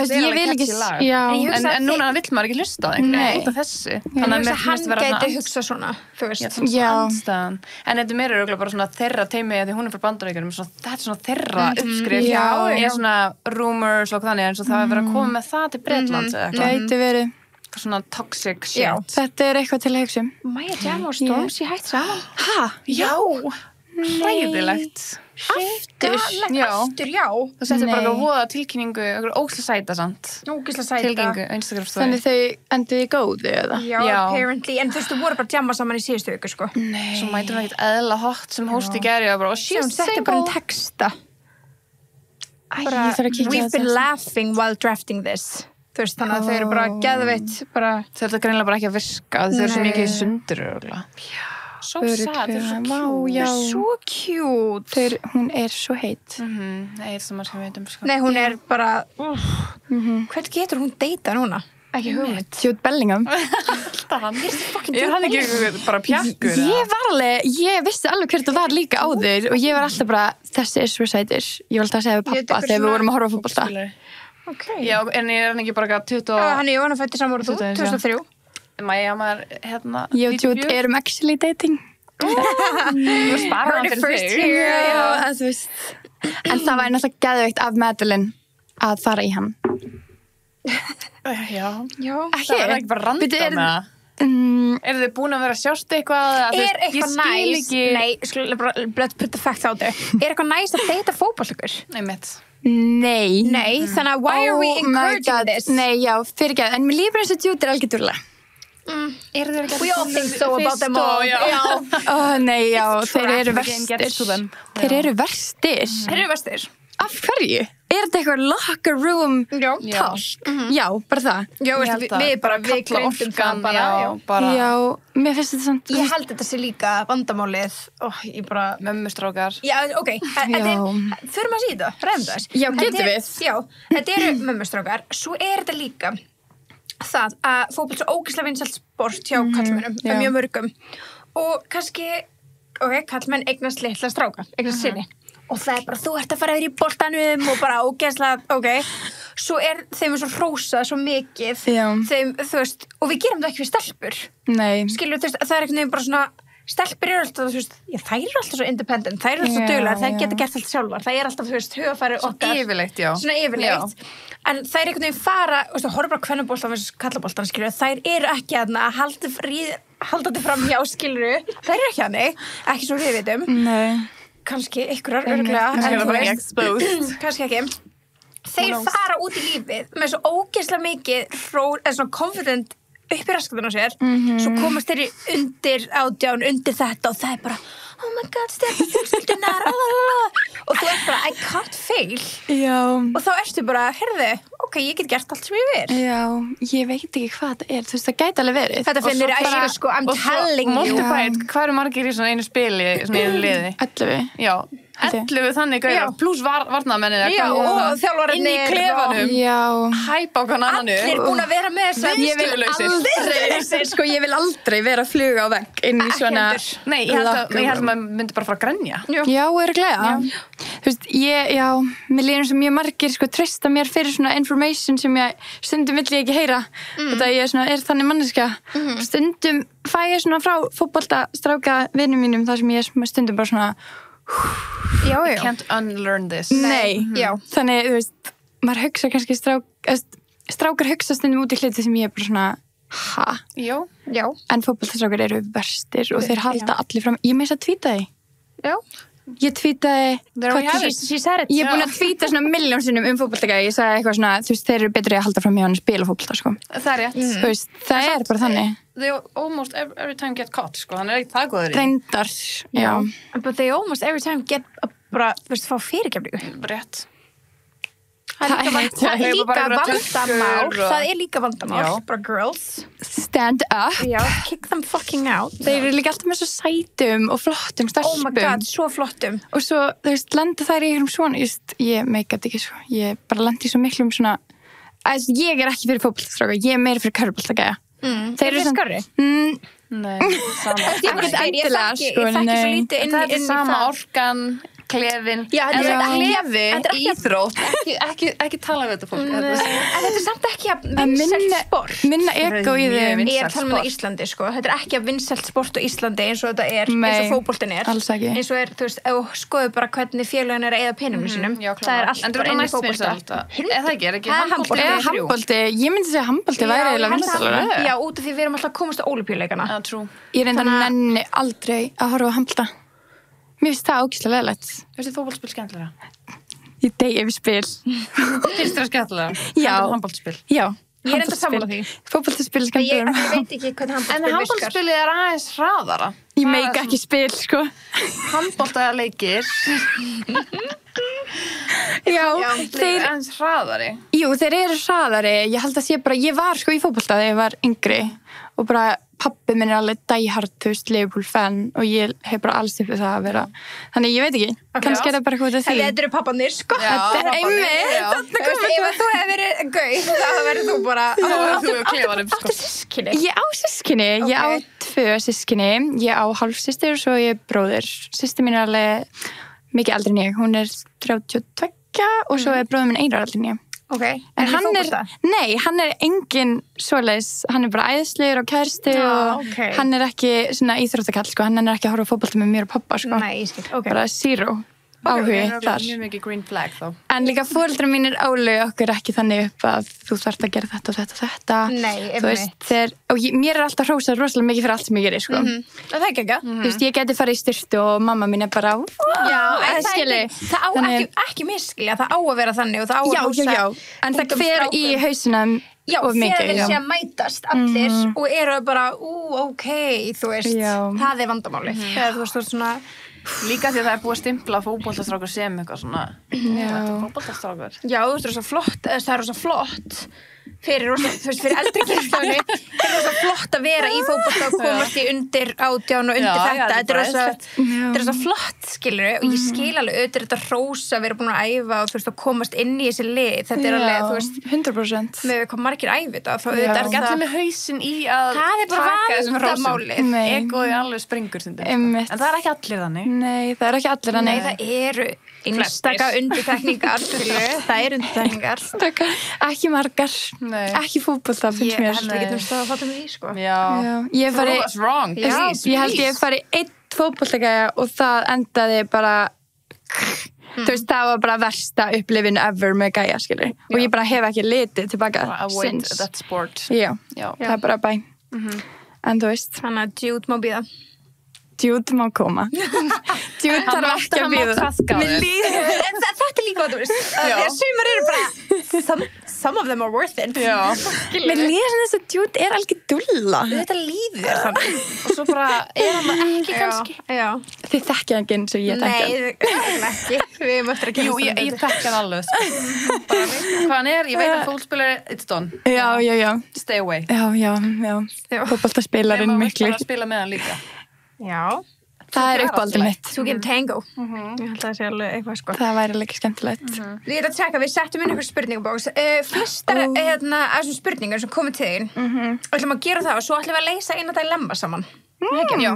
ég vil ekki já, En ég hugsa En núna vill maður ekki hlusta á Nei. einhvern út af þessu. Ég Þannig að hugsa mér að hann finnst vera gæti svona hugsa svona, þú veist Já. andstæðan. En þetta er meira örugglega bara svona þeirra teimi því hún er frá Bandaríkjunum, þetta er svona þeirra uppskrift. Já. Ég er svona rumors og þannig eins og það er verið að koma með það til Bretlands eða eitthvað. gæti verið Svona toxic shit. Já. þetta er eitthvað til að hugsa um Maya Jam og Stormzy hætt saman ha? Já. Hræðilegt. aftur Já. Aftur, já Þú settir bara Nei. eitthvað voða tilkynningu, eitthvað ókslega sæta samt. Ógislega sæta Tilkynningu, Instagram story. þannig þau endur í góðu eða Já, Já. apparently, en þú veist, þú voru bara að jamma saman í síðustu viku, sko Svo mætur hún ekkert eðla hot sem hóst í gæri og bara, oh, Hún she's setti bara en single. texta Æ, bara, ég þarf að kíkja á We've been þetta. laughing while drafting this Þú veist, þannig að þau eru bara geðveitt bara, Þetta er greinilega bara ekki að virka, þau eru svo Nei. mikið í sundur örugglega. So sad, þau eru svo Vá, cute. já. svo cute hún er svo heitt Nei, það sem maður sem veit sko. Nei, hún er bara Hvern getur hún deyta núna? Ekki hugmynd Jude Bellingham Alltaf hann. Er hann ekki bara pjakkur? ég var alveg, ég vissi alveg hvert það var líka áður og ég var alltaf bara þessi er svo sætir, ég var alltaf að segja við Ég veit pappa eitthvað þegar við svona- vorum að horfa á fótbolta okay. Já, en er hann ekki bara 20 og... Hann er Jóhanna fætti saman úr þú, 2003 Mæja, maður, hérna... ég og Jude erum actually dating Þú sparar hann Heard it fyrir first þig. here. Já, en þú veist en það var náttúrulega geðveikt af Madeline að fara í hann Já. Já Það er ekki bara random Bíddu, er- með það. Eru þið búin að vera að sjást eitthvað? eða, þú Er veist, eitthvað Ég skil næs ekki... Nei, skulle bara let's put the facts out there Er eitthvað næs að deyta fótballtökur? Nei, mitt. nei Nei, þannig að why are we Oh my encouraging God. this? nei, já, fyrirgeð, en mér lífur eins og Jude er algjör durla Eru þið ekki We all think so about them all Já. nei, já, þeir eru The game gets to verstir them. þeir eru verstir Þeir eru vestir af hverju? Er þetta eitthvað locker room Já, talk? Já, bara það já Ég veistu, held að við bara, við kalla greindum það orkan, bara já, bara Já, mér finnst þetta samt Ég held þetta sé líka vandamálið ég bara mömmustrákar. Já, ok, þetta er, förum að síða, ræðum þess Já, getum við. Já, þetta eru mömmustrákar Svo er þetta líka það að fótboll svo ógeðslega vinsælt sport hjá kallmennum, já. mjög mörgum og kannski, ok, kallmenn eignast litla stráka, eignast sinni og það er bara, þú ert að fara yfir í boltanum og bara ógeðslega, ok svo er þeim svo hrósað svo mikið Já. þeim, þú veist, og við gerum það ekki við stelpur Nei, skilur, þú veist, það er einhvern veginn bara svona stelpur eru alltaf, þú veist, já, þær eru alltaf svo independent, þær eru alltaf Já, duglegar, þær já. geta gert allt sjálfar, það er alltaf, þú veist, hugafæri okkar Yfirleitt, já. svona yfirleitt, en þær einhvern veginn fara, þú veist, horfa bara kvennabóltan versus kallaboltan, skilur, þær eru ekki að halda þetta fram hjá, skilur, þær eru ekki hannig, ekki svo við vitum, nei kannski einhverjar, örgulega, Kannski er það bara ekki exposed. kannski ekki. Þeir fara út í lífið með svo ógeðslega mikið eða svona confident upp í raskatun á sér svo komast þeir í undir 18, undir þetta og það er bara oh my god, stjarta fjölskyldunar og þú ert bara, I can't fail Já, og þá ertu bara, heyrðu, ok, ég get gert allt sem ég vil já, ég veit ekki hvað þetta er, þú veist, það gæti alveg verið Þetta finnir Og svo bara- æsku, sko, I'm og svo telling you multiplied, hvað eru margir í svona einu spili, svona einu liði? 11 Já, 11 þannig gauðar Já. pluss varnamennir Já, og þjálfararnir inn í klefanum Já. hæpa okkar annanu Allir búin að vera með þess að ég vil aldrei vera að fluga á vegg inn í Ekki svona heldur. Nei, ég held að maður myndi bara fara að grenja Já, örugglega. Þú veist, mér líður sem mjög margir sko treysta mér fyrir svona information sem ég stundum vill ég ekki heyra. Þetta ég er þannig manneskja. Stundum fæ ég svona frá fótboltastráka vinum mínum þar sem ég stundum bara svona Já, Can't unlearn this Nei. Já. Þannig, þú veist, maður hugsa kannski strákar hugsa stundum út í hluti sem ég er bara svona Já, Já, en fótboltastrákar eru verstir og þeir halda allir fram. Ég meins að tvíta því. já Ég tvítaði There we have it. She said it Ég er búin að tvíta svona milljón sinnum fótboltagæði. Ég sagði eitthvað svona, þú veist, þeir eru betri að halda fram hjá hann að spila fótbolta, sko. það er rétt Þú veist, það er bara þannig. They almost every time get caught sko, hann ekki það góður í Reyndar, já. But they almost every time get bara, þú veist, fá fyrirgefningu Rétt Það er Það líka bara einhverjar vandamál töskur og- Það er líka vandamál Já. Bara girls Stand up. Já, kick them fucking out Þeir eru líka alltaf með svo sætum og flottum Oh my stelpum. god, svo flottum Og svo, þú veist, lenda þær í einhverjum svona, ég meika þetta ekki, sko. Ég bara lendi í svo miklum svona, ég er ekki fyrir fótboltastráka, ég er meira fyrir körfuboltagæja. Þeir eru skárri Nei, sama Ekkert Ég endilega, þekki sko, svo nei. lítið inn Það í er sama það. orkan, klefin Já, þetta er en ekki- klefi, þetta er ekki- íþrótt ekki tala við þetta fólk En þetta er samt ekki að En vinsælt sport minna ego í Mjög þeim. vinsælt Ég er talað með sport. Íslandi, sko. Þetta er ekki að vinsælt sport á Íslandi eins og þetta er, Nei, eins og fótboltinn er. alls ekki. Eins og er, þú veist, ef þú skoðu bara hvernig félagin er að eyða peningum sínum. Já, Það er allt en bara það er inn í næst fótbolta. vinsælt eða það ekki, er ekki Það er handbolti Eða nummer þrjú? handbolti, ég myndi segja handbolti væri eiginlega ég held að- vinsælari. Já, út af því við erum alltaf að komast á ólympíuleikana. Já, trú Ég reynda Þannig að- nenni aldrei að horfa á handbolta. Mér finnst það ógeðslega leiðilegt. Finnst þið fótboltspil skemmtilega? Ég degi við spil. Finnst þið það skemmtilega? Já. Handboltspil Já. Ég er enda sammála því. Fótboltaspil Ég skemmtilega. veit ekki hvernig En handboltspil virkar. handboltspilið er aðeins hraðara Ég meika ekki spil, sko. Handboltaleikir Já, þeir þeir, aðeins hraðari þeir eru hraðari. Ég held að sé bara, ég var sko í fótbolta þegar ég var yngri og bara pabbi minn er alveg diehard, þú veist, Liverpool fan og ég hef bara alls upp við það að vera. Þannig ég veit ekki, kannski er það bara eitthvað því. Þetta eru pappanir, sko. Já, Þetta er papparnir, einmitt. já. Þú veist, ef þú hefur verið gauð, þá verður þú bara... Þú hefur klefanum sko Áttu sískinni. Ég á systkini, ég á Ok. 2 systkini, ég á hálfsystir og svo ég er bróðir. Systir mín er alveg mikið eldri en ég, hún er 32 og svo er bróður minn 1 ára eldri en ég. Ok, En í hann fótbolta? hann er engin svoleiðis, hann er bara æðislegur og kærsti og ok. hann er ekki svona íþróttakall, sko, hann er ekki að horfa á fótbolta með mér og pappa, sko. Nei, ég skil, ok. Bara zero áhugi þar. Mjög mikið green flag þá En líka foreldrar mínir álega okkur ekki þannig upp að þú þarft að gera þetta og þetta og þetta. Nei, Þú veist, mér er alltaf hrósað rosalega mikið fyrir allt sem ég gerir, sko. Það er ekki ekki. Þú veist, ég geti farið í styrtu og mamma mín er bara Já, en skilji. það á Þannig- ekki miskilja, það á að vera þannig og það á að Já, hrósa en það ungum hver í strákum. hausinum Já, of þegar mikið, þeir já. sé að mætast allir og eru bara, ok, þú veist, Já. það er vandamáli. Þegar þú veist, þú veist svona, Líka því að það er búið að stimpla fótboltastrákur sem eitthvað svona fótboltastrákur já, þú veist, það er svo flott, það er svo flott fyrir, þú veist, fyrir eldri kynslóðinni, það er svo flott að vera í fótbolta og komast í undir 18 og undir Já, já, þetta, þetta er bara þetta er svo flott, skilur, og ég skil alveg auðvitað þetta hrósa að vera búin að æfa og þú veist, að komast inn í þessi lið, þetta er alveg, þú veist, 100%. með hvað margir æfi þetta, þá Já. auðvitað er Ekki allir það með hausinn í að Það er bara taka þessum hrósum vandamálið. Nei. Egoið alveg springur stundum sko. Einmitt. En það er ekki allir þannig Nei, það er ekki allir Nei, þannig. það eru einstaka undirtekningar, skilur, það eru undirtekningar. Ekki margar. Nei. Ekki fótbolta, finnst Ég mér. held ekki að það fatta mig því, sko. Já, Já, ég fari, Prove us wrong, Já, please, ég held ég fari 1 fótboltagæja og það endaði bara, þú veist, það var bara versta upplifin ever með gæja, skilur. Og ég bara hef ekki litið tilbaka avoid since. that sport Já, Já. það er bara bæ. En þú veist, Þannig að Jude má býða. Jude má koma. Jude Hann þarf mátti- ekki að hann má bíða. traðka á Mér þér. líður- En þetta er líka hvað þú veist. Já. Þegar sumar eru bara, some of them are worth it. Já. Mér líður sem þess að Jude er algjör dulla. Þetta líður þér þannig. Og svo bara er hann það ekki kannski Já. Þið þekkja ekki eins og ég þekkja. Nei, ekki. Við erum eftir að Jú, kynast ég þekki hann alveg sko. Bara veit hvað hann er, ég veit að fótboltspilari it's done, Já. stay away Já. Já. Fótboltaspilarinn Nema miklu. bara að spila með hann líka Já. Það uppáldið mitt. Two can tango. Ég held að það sé alveg eitthvað sko. Það væri alveg skemmtilegt. Ég er að tjekka, við settum inn einhver spurningabóks. Flestar af þessum spurningum sem komið til þín, ætlum að gera það og svo ætlum við að leysa eina dilemma saman. Já.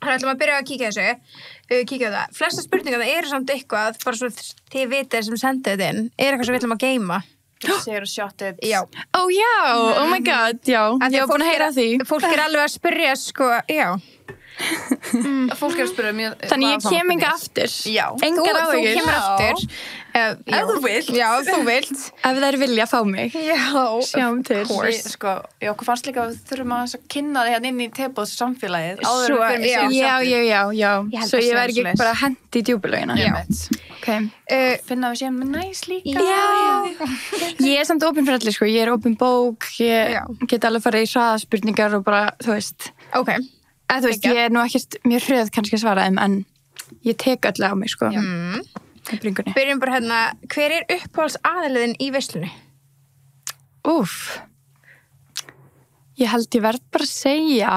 Þannig ætlum að byrja að kíkja þessu, kíkja á það. Flestar spurningar það eru samt eitthvað, bara svo þið vitið sem sendið þetta inn, er eitthvað sem við ætlum að geyma. Sér og shotið. Já. Ó já, oh my god, já. Ég var búin að heyra því. Fólk er alveg að spyrja, sko, já. Fólk er að spyrja mjög. Þannig ég kem enga aftur. Já. Engar Þú áhyggjur. kemur aftur. Ef þú vilt. Já, ef þú vilt. Ef þær vilja fá mig. Já. Sjáum til. Sko, okkur fannst líka að við þurfum að kynna þig hérna inn í tebóðs samfélagið. Svo, já. Já. held Svo að ég sé væri ekki svoleiðis. bara hendi í djúpulögina. Já. Ok. Finna við séum með næs líka. Já. Ég er samt opin fyrir allir, sko. Ég er opin bók, ég Já. get alveg farið í hraðaspurningar og bara, þú veist. Ok. Eða þú veist, ég er nú ekkert mjög hröð kannski að svara þeim, en ég tek öllu á mig, sko. Í bringunni. Byrjum bara hérna, hver er uppáhalds aðaliðin í veislunni? Úff. Ég held ég verð bara að segja,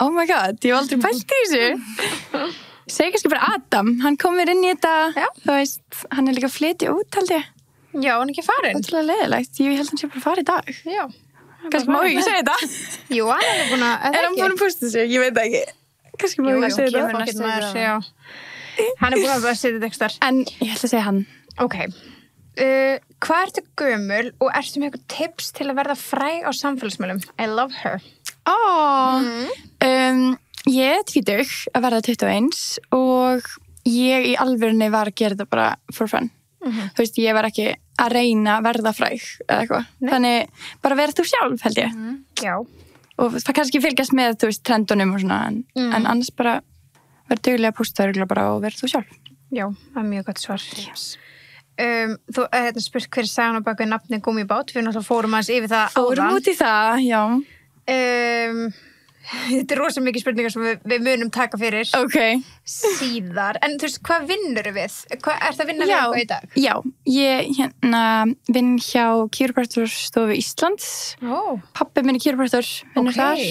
oh my god, ég hef aldrei pælt í þessu. Segja kannski bara Adam, hann komur inn í þetta, Já. þú veist, hann er líka að flytja út, held ég. Já, hann er ekki farin. Ótrúlega leiðilegt, ég held hann sé bara að fara í dag. Já. Kannski má ég ekki segja þetta. Jú, hann er búin að... Er hann búin að posta þessu? Ég veit það ekki. Kannski má ég ekki segja kemur þetta. næstu maður, já. Hann er búin að setja þetta ekstar. En ég ætla að segja hann. Ok. Hvað ertu gömul og ertu með eitthvað tips til að verða fræg á samfélagsmiðlum? I love her. Ég er tvítug að verða 21 og ég í alvörunni var að gera þetta bara for fun. Þú veist, ég var ekki að reyna að verða fræg eða eitthvað. Þannig bara vera þú sjálf, held ég. Já. Og það kannski fylgjast með, þú veist, trendunum og svona, en annars bara vera duglega að pústa örgulega bara og vera þú sjálf. Já, það er mjög gott svar. Þú spurt hver er sagan á bak við nafni Gúmmibát. Við náttúrulega fórum aðeins yfir það Fórum út í það, já. Þetta er rosa mikið spurningar sem við munum taka fyrir Ok. síðar. En þú veist, hvað vinnur við? Er það að vinna við eitthvað í dag? Já, ég vinn hjá Chiropractorstofu Íslands. Pabbi minn er chiropractor, vinnur þar.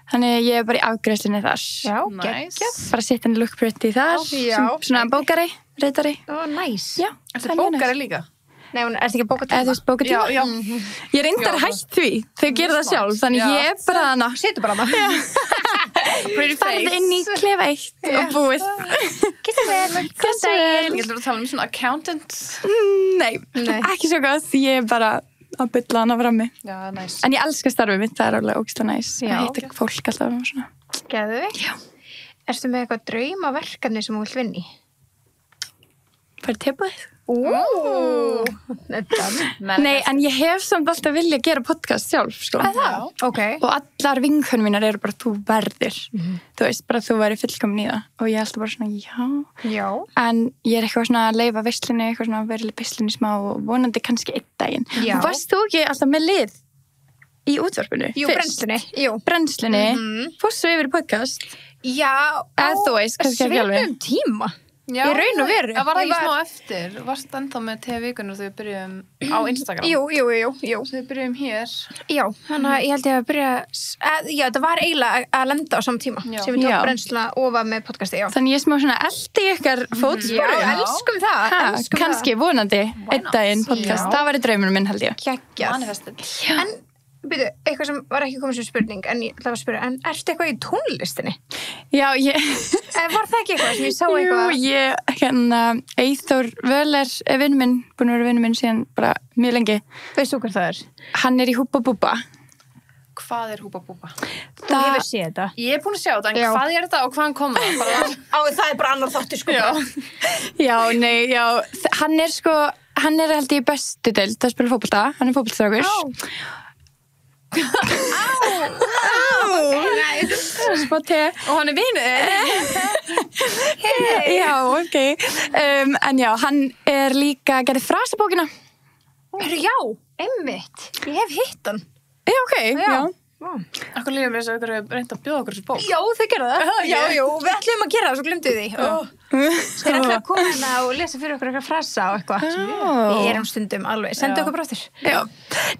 Þannig ég er bara í afgreiðslunni þar. Já, Nice. Bara sitt henni look pretty þar, Já. sem svona bókari, reytari. Nice. Já, Ertu bókari líka? Nei, hún er ekki að bóka Eða þú tíma. veist, bókatíma? Já. Ég reyndar hætt því, þau gera það sjálf, þannig ég er bara hana. Setu bara hana. Pretty Farðu face. inn í klefa 1 og búið. Geta vel. Gæsa vel. Ég ætlum að tala um svona accountant. Nei, ekki svo gott, ég er bara að bylla hana frammi. Já, næs. En ég elska starfið mitt, það er alveg ógeðslega næs. Já. Það heitir fólk alltaf og svona. Geðveikt. Já. Ertu með eitthvað draumaverkefni sem þú vilt vinna í? Bara tilbúið. Nei, en ég hef samt alltaf vilja að gera podcast sjálf, sko. Ok. Og allar vinkonur mínar eru bara, þú verður. Þú veist, bara þú væri fullkomin í það. Og ég er alltaf bara svona, Já. En ég er eitthvað svona að leyfa veislunni, eitthvað svona að vera í veislunni smá og vonandi kannski einn daginn. Já. Varst þú ekki alltaf með lið í útvarpinu? Jú, fyrst? brennslunni. Jú. Brennslunni. Fórst svo yfir í podcast? Já. Eða þú veist, kannski ekki alveg. Svipum tíma. Já, Í raun og veru. Það var það Ég ekki smá eftir. Varst ennþá með TV-vikunum þegar við byrjuðum á Instagram. Jú. Þegar við byrjuðum hér. Já, þannig að ég held ég að byrja já, það var eiginlega að lenda á saman tíma Já. sem við tók Já. brennsluna og var með podcasti, já. Þannig ég er smá svona eldi ykkar fótsporum. Já, elskum það. Elskum Kannski, vonandi, einn daginn podcast. Já. Það var í drauminu minn, held ég. Geggjað. Manifested. En, byrju, eitthvað sem var ekki komið sem spurning, en ég ætla að spyrja, en ertu eitthvað í tónlistinni? Já, ég... Var það ekki eitthvað sem ég sá eitthvað? Jú, Eyþór Völer er vinn minn, búin að vera vinn minn síðan bara mjög lengi. Veistu hvað það er? Hann er í Húbba Búbba. Hvað er Húbba Búbba? Þú hefur séð þetta. Ég er búin að sjá þetta, en Já. hvað er þetta og hvaðan kom það? Það er bara annar þáttur, sko. Hann er sko, hann er held ég í bestu deild að spila fótbolta, hann er fótboltastrákur. Smá te. Og hann er vinuð. Já, ok. En já, hann er líka gerði frasabókina. Já, einmitt. Ég hef hitt hann. Já, ok. Já. Akkur lífum við þess að ykkur hefur reynd að bjóða okkur þessu bók. Já, þau gerðu það. Já, við ætlum að gera það, svo glemdu því. Þeir ætla að koma hérna og lesa fyrir okkur eitthvað frasa og eitthvað. Við erum stundum alveg. Sendu okkur bara aftur. Já.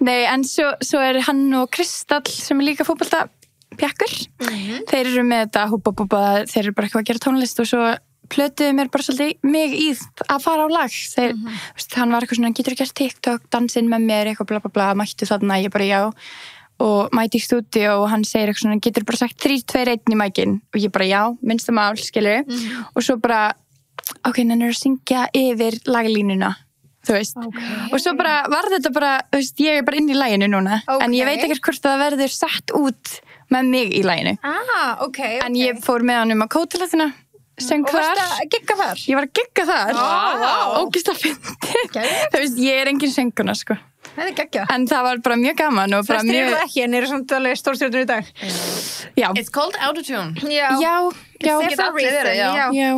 Nei, en svo er hann og Kristall sem er líka fótbolta pjakkur. Þeir eru með þetta húpa, þeir eru bara eitthvað að gera tónlist og svo plötuðu mér bara svolítið mig í að fara á lag. Þeir, veist, hann var eitthvað svona, getur þú gert TikTok, dansinn með mér, eitthvað bla bla bla, mættu þarna, ég bara já. Og mæti í stúdíu og hann segir eitthvað svona, getur bara sagt 3, 2, 1 í mækinn og ég bara já, minnsta mál, skilur. Og svo bara, ok, nennir að syngja yfir laglínuna. Þú veist, og svo bara var þetta bara, þú veist, ég er bara inn í laginu núna en ég veit ekkert hvort það verður sett út með mig í laginu en ég fór með hann að kótilæðina söng og þar varstu að gigga þar? Ég var að gigga þar ógeðslega fyndið þú veist, ég er engin sönguna sko Það er geggja en það var bara mjög gaman og bara Flestir mjög eru það ekki en eru samt alveg stórstjörnur í dag já, It's called autotune. já, Geta allir verið, já.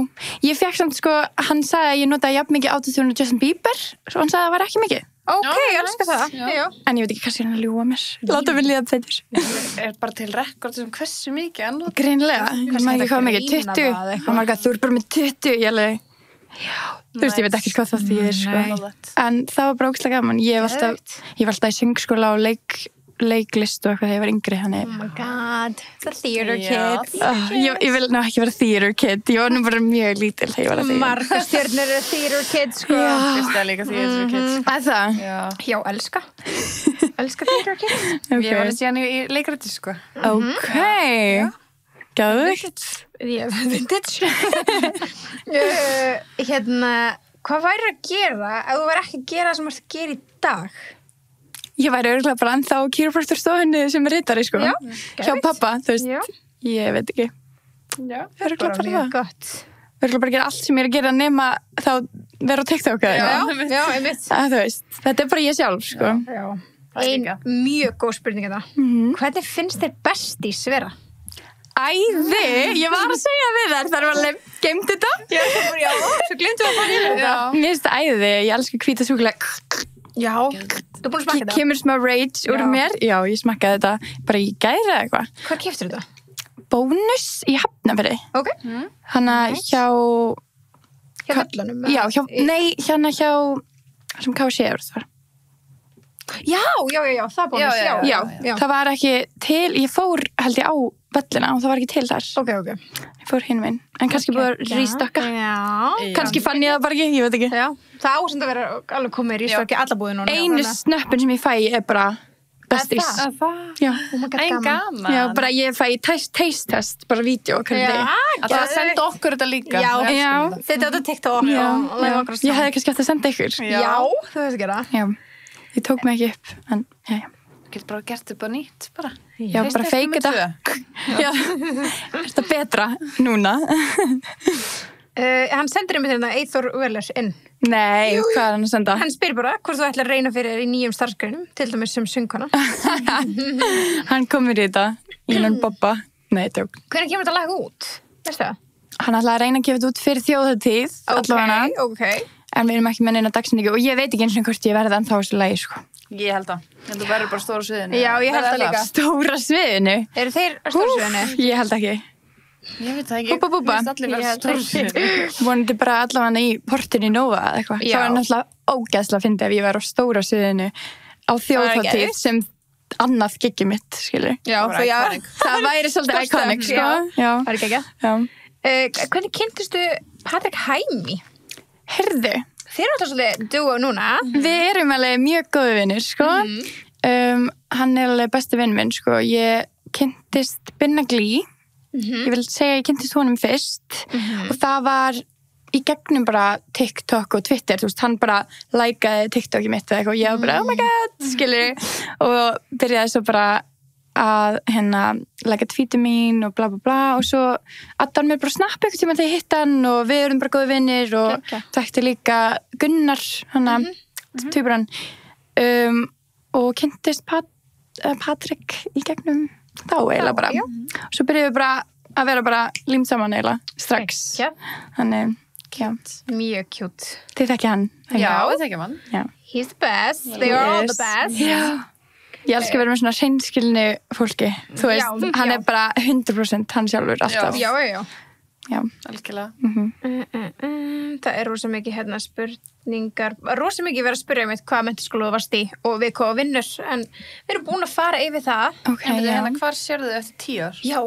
Ég fekk samt sko, hann sagði að ég notaði jafn mikið autotune og Justin Bieber og hann sagði að það var ekki mikið Ok, Já, ég elska það Já. en ég veit ekki hvað sé hann að ljúga mér láta mig líða betur Er bara til rekord sem hversu mikið annað. Greinlega, ég maður ekki hvað mikið, grína 20 það eitthvað. hann var ekki að þú er bara með 20 ég alveg, þú veist ég veit ekki hvað það þýðir sko. En það var bara ógeðslega gaman ég var alltaf í söngskóla og leiklist og eitthvað þegar ég var yngri þannig Oh my god, the theater Já. kid ég vil ná ekki vera theater kid ég var nú bara mjög lítil þegar ég var að því Margar stjörnur eru theater kid sko Fyrst það líka því að þú kids. að það? Já. Já, elska Elska theater kid Ég var að síðan í leikrætti, sko. Ok gæðugt Ég vintage Hérna, hvað væri að gera ef þú væri ekki að gera það sem þú ert að gera í dag? ég væri örgulega bara ennþá á kýrópraktorstofunni sem er ritari sko Já, hjá geðveikt. pappa, þú veist Já. ég veit ekki Já. örgulega bara mjög það gott örgulega bara gera allt sem ég er að gera nema þá vera á TikTok eða eitthvað. Já, einmitt Þú veist, þetta er bara ég sjálf sko. Já. Það er Ein líka. mjög góð spurning þetta Hvernig finnst þér bestís vera? Æði, ég var að segja við þær þar var alveg geimt þetta Svo glemdu að fara yfir þetta Mér finnst það æði, ég elskar hvíta súkulega Já, þú búin að smaka þetta? kemur smá rage úr Já. mér já, ég smakkaði þetta, bara ég gæri það eitthvað Hvað keftur þetta? bónus í Hafnarfirði Ok hana hjá Hjá völlunum? já, hérna hjá sem KFC er þar Já, það búin að já, það var ekki til ég fór held ég á völlina og það var ekki til þar Ok ég fór hinn minn, en kannski búið að rístakka Já kannski fann ég það bara ekki, ég veit ekki Já, það ásend að vera alveg komið í rístakki alla búið núna einu snöppin sem ég fæ er bara bestís Er já, Oh my god, Ein gaman gaman. já, bara ég fæ taste test bara vídeo hvernig Að það senda okkur þetta líka. Já, Já. Þetta er TikTok já, og live okkur ég hefði kannski haft að senda ykkur Já, þú veist ekki það já, ég tók mig ekki upp en já, Getur bara gert upp á nýtt, bara. já bara feik þetta já, er þetta betra núna Hann sendir um þetta Eithor Wellers inn nei, hvað er hann að senda? Hann spyr bara hvort þú ætlar að reyna fyrir þér í nýjum starfsgreinum til dæmis sem söngkona hann komur í þetta í hann Bobba, nei, tjók Hvernig kemur þetta lag út? Veistu það? hann ætlaði að reyna að gefa þetta út fyrir þjóðhátíð allavega, Ok en við erum ekki með neina dagsendingu og ég veit ekki eins og hvort ég verði ennþá á þessu lagi sko. Ég held að. En þú verður bara stóra sviðinu. Já, ég held það líka stóra sviðinu Eru þeir að stórsviðinu? ég held ekki Ég veit það ekki. Búbba, búbba. Mér finnst allir vera Ég held stóra sviðinu. vonandi bara allavega í portinu í Nova eða eitthvað Já. það var náttúrulega ógeðslega að fyndi ef ég var á stóra sviðinu á þjóðhátíð geðveikt. sem annað giggi mitt skilur Já, bara þú já iconic. það væri svolítið Stærsta, iconic sko. já. Það er ekki ekki Já. Hvernig kynntistu Patrik Hæmi? Herðu, Þeir eru alltaf svolítið duo núna við erum alveg mjög góði vinnir sko. Hann er alveg besti vinn minn sko. Ég kynntist Binna Glí ég vil segja ég kynntist honum fyrst og það var í gegnum bara TikTok og Twitter þú veist, hann bara likeaði TikTokið mitt eða eitthvað og ég var bara, oh my god, skilur og byrjaði svo bara að like tweetu mín og bla bla bla og svo addaði mér bara snappi eitthvað tíma þegar ég hitt hann og við erum bara góði vinnir og þekkti líka Gunnar tvíburann og kynntist Patrik í gegnum þá eiginlega bara og svo byrjuðum við bara að vera bara límt saman eiginlega strax þannig, já, Mjög cute þið þekki hann Já, það ekki mann. já. He's the best, they are all the best Já. Ég elska að vera með svona hreinskilni fólki þú veist, Já, hann já. er bara 100% hann sjálfur alltaf Já Já. Algjörlega. Það er rosa mikið hérna spurningar, rosa mikið verið að spyrja mig hvað menntaskóla þú varst í og við hvað vinnur, en við erum búin að fara yfir það. Ok, En já. hérna, hvar sérðu þau eftir 10 ár? Já,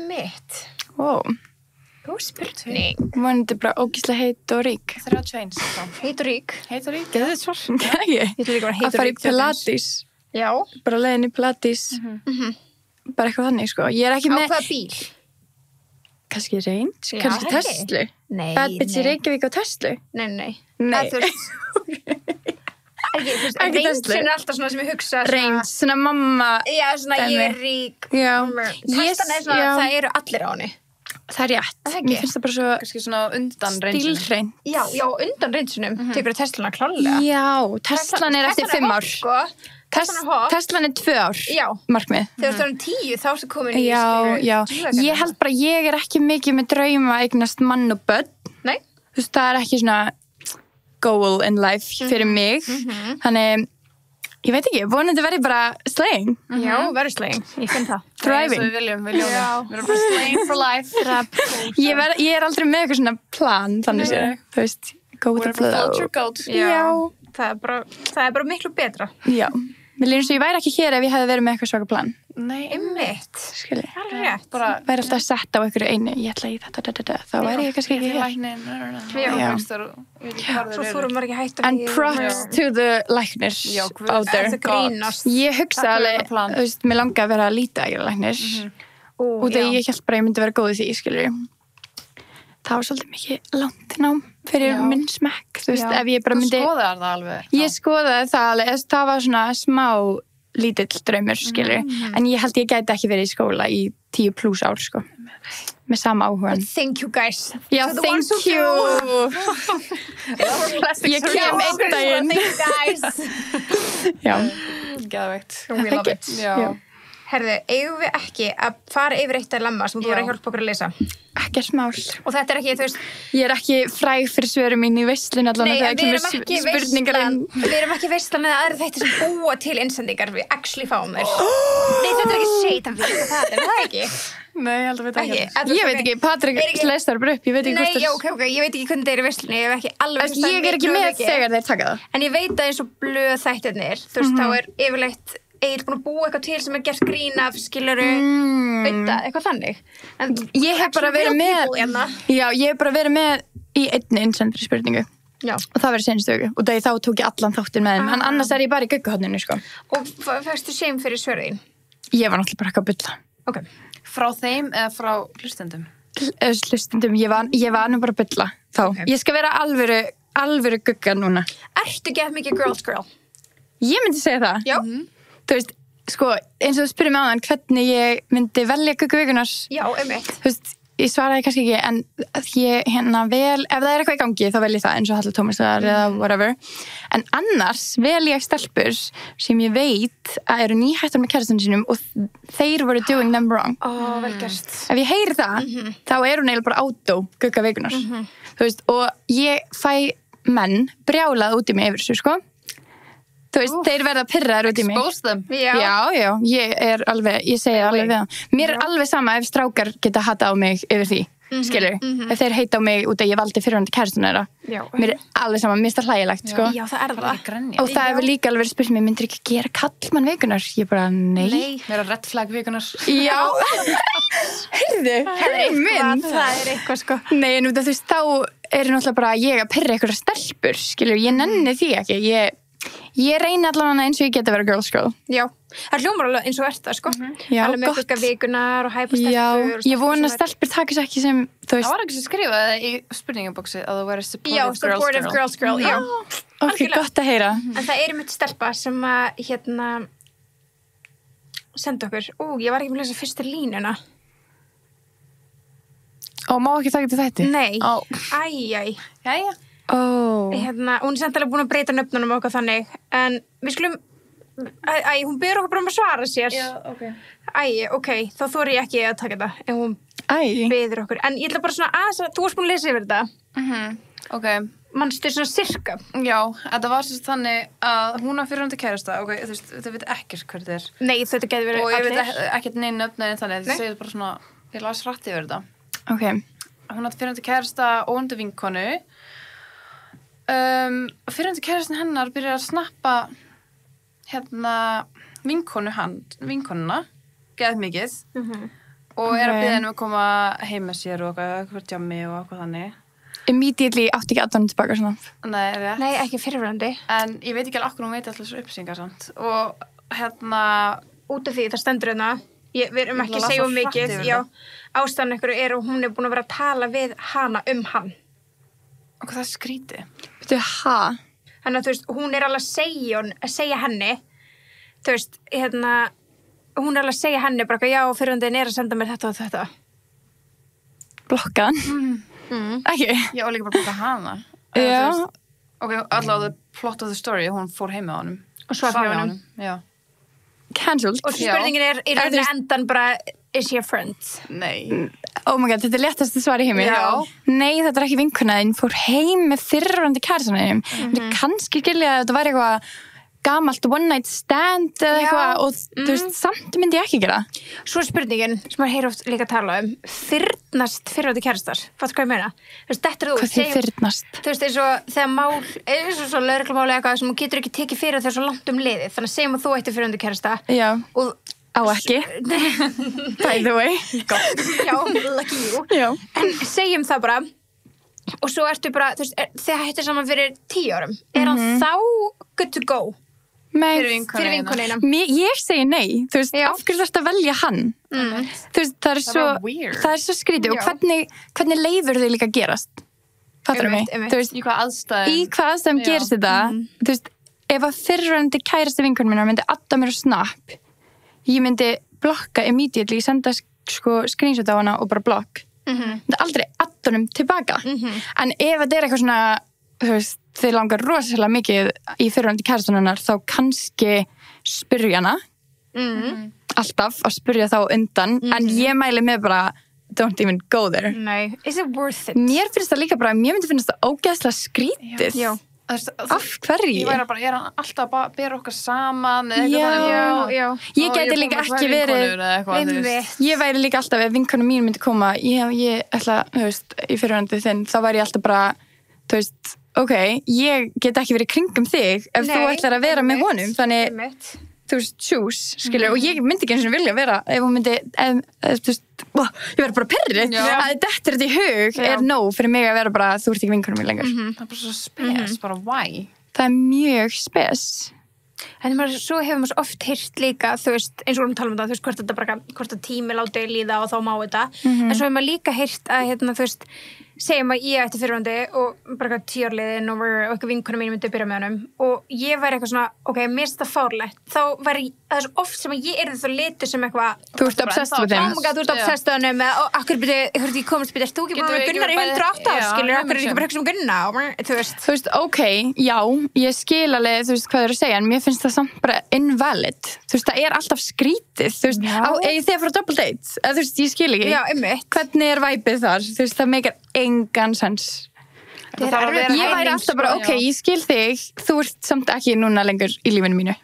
mitt. Wow. Góð spurning. Vonandi bara ógíslega heit og rík. 31, þá. Heit og rík. Heit og rík? Geðu þið svar? Ekki. Ég ætla líka að vera heit Að og fara í rík. Pilates. Já. Bara leiðin í Pilates. Bara eitthvað þannig, sko. Ég er ekki Á með, hvaða bíl? kannski Range, Já, kannski ekki. Tesla. Nei, Bad Bitch í Reykjavík á Tesla. Nei. Nei. Það, þú veist, ekki, þú veist, Ekki reynsin Tesla. er alltaf svona sem ég hugsa. svona- Range, svona mamma. Já, svona Dæmi. ég er rík. Já. Testan er svona, já. það eru allir á henni. Það er rétt. Það ekki. Mér finnst það bara svo Kannski svona undan reynsinu. stílhrein. Já, undan reynsinum tekur Teslana klálega. Já, Teslan er eftir 5 ár. Sko. Teslan er hot. Teslan er 2 ár. Já. Markmið. Þegar þú erum 10, þá ertu komin í Já. Ég held bara, ég er ekki mikið með drauma að eignast mann og börn. Nei. Þú veist, það er ekki svona goal in life fyrir mig. Þannig, ég veit ekki, vonandi verði bara slaying. Já, verður slegin. Ég finn það. Thriving. Við viljum Já. við. Við erum bara slaying for life. Ég er aldrei með eitthvað svona plan, þannig séð. Þú veist, go with the Whatever floats flow. your goat. Já. Það er bara miklu betra. Já. Mér líður eins og ég væri ekki hér ef ég hefði verið með eitthvað svaka plan. Nei, Einmitt. Skilji. Alveg rétt. bara Væri alltaf sett á einhverju einu, ég ætla í þetta. Þá væri ég kannski ekki hér. læknin. Já. Svo fórum maður ekki hægt And props to the læknir Já, guð. out there. Það grínast. Ég hugsa Takk fyrir alveg, þetta plan. þú veist, mér langaði að vera lítið að gera læknir. Og þegar ég held bara að ég myndi vera góð í því, skilur. Það var svolítið mikið langt nám fyrir minn smekk, þú veist, ef ég bara Þú myndi... skoðar það alveg. Ég skoðaði það alveg, það var svona smá lítill draumur, skilur. En ég held ég gæti ekki verið í skóla í 10+ ár, sko. Með sama áhugan. Thank you guys. Já, So the thank ones who you. Ég kem einn daginn. Thank you guys. Já. Geðveikt. We love it. Já. Herðu, eigum við ekki að fara yfir eitt dilemma sem þú voru að hjálpa okkur að lesa? Ekkert mál. Og þetta er ekki, þú veist, Ég er ekki fræg fyrir svörum mín í veislun allan nei, þegar við kemur erum ekki spurningar veislan. inn. Við erum ekki veislan eða aðra þættir sem búa til innsendingar. Við actually fáum þér. Nei, þetta er ekki shade, það er það ekki. Nei, ég held að við Ekki. Ég veit ekki, Patrik Er ekki- lestar bara upp, ég veit ekki Nei, hvort já, ok, ég veit ekki hvernig það er í veislunni. Ég hef ekki alveg hlustað Ég er ekki mikið með mikið. þegar þeir taka það. En ég veit að eins og blöð þættirnir, þú veist, þá er yfirleitt Egill búin að búa eitthvað til sem er gert grín af, skiluru, auðvitað, eitthvað þannig. En Ég hef bara verið með hérna. Já, ég hef bara verið með í einni innsendri spurningu Já. og það verið senstu auku og þá tók ég allan þáttinn með þeim en annars er ég bara í gugguhotninu, sko. Og fæstu shame fyrir svörðin? Ég var náttúrulega bara ekki að bulla. Ok. Frá þeim eða frá hlustendum? Hlustundum, ég var nú bara að bulla þá. Ok. Ég skal vera alvöru gugga núna. Ertu gett mikið girls girl? Ég myndi segja það. Já. Þú veist, sko, eins og þú spyrir mig áðan hvernig ég myndi velja gugguvíkunar. Já, einmitt. Þú veist, ég svaraði kannski ekki, en ég ef það er eitthvað í gangi, þá vel ég það eins og Halla Tómasar eða whatever. En annars vel ég stelpur sem ég veit að eru nýhættar með kærastunum sínum og þeir voru doing them wrong. Ó, vel gert. Ef ég heyri það, þá er hún eiginlega bara auto guggavíkunar. Þú veist, og ég fæ menn brjálað út í mig yfir þessu, sko. Þú veist, þeir verða pirraðar út í mig. Expose them. Já. Já, ég segi alveg við það. Mér er alveg sama ef strákar geta hata á mig yfir því, skilur. Ef þeir heita á mig út að ég valdi fyrirhandi kærastuna þeirra. Já. Mér er alveg sama, mér er það hlægilegt, sko. Já, það er Bara það. ekki grenja. Og það hefur líka alveg verið spurt mér, myndir ekki gera kallmann vikunar? Ég bara, nei. Mér er red flag vikunar. Já. Heyrðu, minn. Það er eitthvað, sko. Nei, en út af þú veist, þá er náttúrulega bara ég að pirra einhverja stelpur, skilur. Ég nenni því ekki. Ég reyni allavega eins og ég geti að vera girls girl. Já. Það hljómar alveg eins og ert það, sko. Já, alveg með gott. eitthvað vikunar og hæpa Já, stelpur. ég vona að stelpur takis ekki sem, þú Það veist, var ekki sem skrifaði í spurningabóksi að þú verið Já, supportive girls girl. já. ok, algjörlega. gott að heyra. En það er mitt stelpa sem að, senda okkur. Ég var ekki með að lesa fyrstu línuna. Og má ekki taka til þetta? Nei. Ó. Æjæj. Jæja. Ó, Hún er samt alveg búin að breyta nöfnunum og eitthvað þannig. En við skulum, hún byrður okkur bara um að svara sér. ok. Ok, þá þori ég ekki að taka þetta. En hún æ, byrður okkur. En ég ætla bara svona aðeins að, þú varst búin að lesa yfir þetta. Ok. Manstu svona sirka. Já, þetta var sérst þannig að hún á fyrirhundi kærasta. Ok, þú veist, þetta veit ekkert hver þetta er. Nei, þetta getur verið Og ég allir. veit ekkert neina nöfn en þannig. Nei. Þetta segir bara svona, ég las rætt yfir þetta. ok. hún átti fyrrandi kærasta og undir vinkonu. Fyrrandi kærastin hennar byrjar að snappa vinkonuna, geðið mikið. Og að biðja henni að koma heim með sér og eitthvað djammi og eitthvað þannig. Immediately átti ekki aðdánum tilbaka svona. Nei, rétt. Nei, ekki fyrirverandi. En ég veit ekki alveg okkur hún veit alltaf þessu upplýsingar samt. Og út af því það stendur hérna, við erum ekki að segja mikið, ástæðan einhverju er og hún er búin að vera að tala við hana hann. Og hvað það skríti? Veitu, Þannig að þú veist, hún er alveg að segja henni, þú veist, hún er alveg að segja henni bara, já, fyrirvandinn er að senda mér þetta og þetta. Blokkaðan? Ekki? Já, og líka bara blokka hana. Já. Ok, allavega plot of the story, hún fór heim með honum. Og svaf hjá honum. Já. Cancelled. Og spurningin er í rauninni endan bara, is she a friend? Nei. Oh my god, þetta er léttast svar í heimi. Já. Nei, þetta er ekki vinkona þín, fór heim með fyrrverandi kærastanum þínum. Þetta kannski skilja að þetta væri eitthvað gamalt one night stand eða eitthvað og þú veist, samt myndi ég ekki gera. Svo er spurningin, sem maður heyrir oft líka að tala fyrnast fyrrandi kærastar. Fattu hvað ég meina? Þú veist, þetta er þú. Hvað þið fyrnast? Þú veist, eins og þegar eins og svo lögreglumáli eitthvað sem þú getur ekki tekið fyrir þegar svo langt liðið. Þannig að segjum að þú ætti fyrrandi kærasta. Já. Og á ekki. By the way. Já, lucky you. Já. En segjum það bara og svo ertu bara, þú veist, þegar hættu saman fyrir 10 árum. Er hann þá good to go? Nei, fyrir vinkonina. Ég segi nei, þú veist, af hverju þarfst að velja hann? Þú veist, það er svo skrítið og hvernig leifur þau líka gerast? Fattar mig? Þú veist, í hvað aðstæðum gerist þetta? Þú veist, ef að fyrrverandi kærasti vinkonu minna myndi adda mér á Snap, ég myndi blokka immediately, senda screenshot á hana og bara blokk. Það er aldrei adda honum tilbaka. En ef þetta er eitthvað svona, þú veist, þið langar rosalega mikið í fyrrverandi kærastanunnar, þá kannski spyrja hana. Alltaf að spyrja þá undan. En ég mæli með bara, don't even go there. Nei, is it worth it? Mér finnst það líka bara, mér myndi finnst það ógeðslega skrítið. Já. Af hverju? Ég væri bara, er hann alltaf að bera okkar saman Já. Ég geti líka ekki verið, ég væri líka alltaf ef vinkonu mín myndi koma, ég ætla, þú veist, í fyrrverandi þinn, þá væri ég alltaf bara, þú veist, ok, ég get ekki verið kringum þig ef þú ætlar að vera með honum, þannig þú veist, choose, skilur, og ég myndi ekki eins og vilja vera, ef hún myndi þú veist, ég verði bara perrið að þetta er þetta í hug, er nóg fyrir mig að vera bara, þú ert ekki vinkonum mín lengur. Það er bara svo spes, bara why? Það er mjög spes. En svo hefur maður svo oft heyrt líka, þú veist, eins og við talum um það, þú veist, hvort að tími láti líða og þá má þetta, en svo hefur maður líka heyrt að, þú veist, segjum að ég ætti fyrrverandi og bara 10 liðin og eitthvað vinkonu mín myndi að byrja með honum og ég væri eitthvað svona, ok, mér finnst það fárlegt, þá væri það er svo oft sem að ég er það litur sem eitthvað þú ert obsessed with him. Þú ert obsessed with him og akkur byrja komast byrja, þú ekki búin með Gunnar í 108 ár, skilur, akkur er ekki bara eitthvað sem Gunnar, þú veist, ok, já, ég skil alveg, þú veist, hvað þú eru að segja, en mér finnst það samt bara invalid, þú veist, það er alltaf skrítið, þú veist, þegar fyrir double date, þú veist, ég skil ekki. Já, hvernig er væpið þar, þú veist, það meikar engan sens. Ég væri alltaf bara, ok, ég skil þig, þú ert samt ekki núna lengur í lífinu mínu.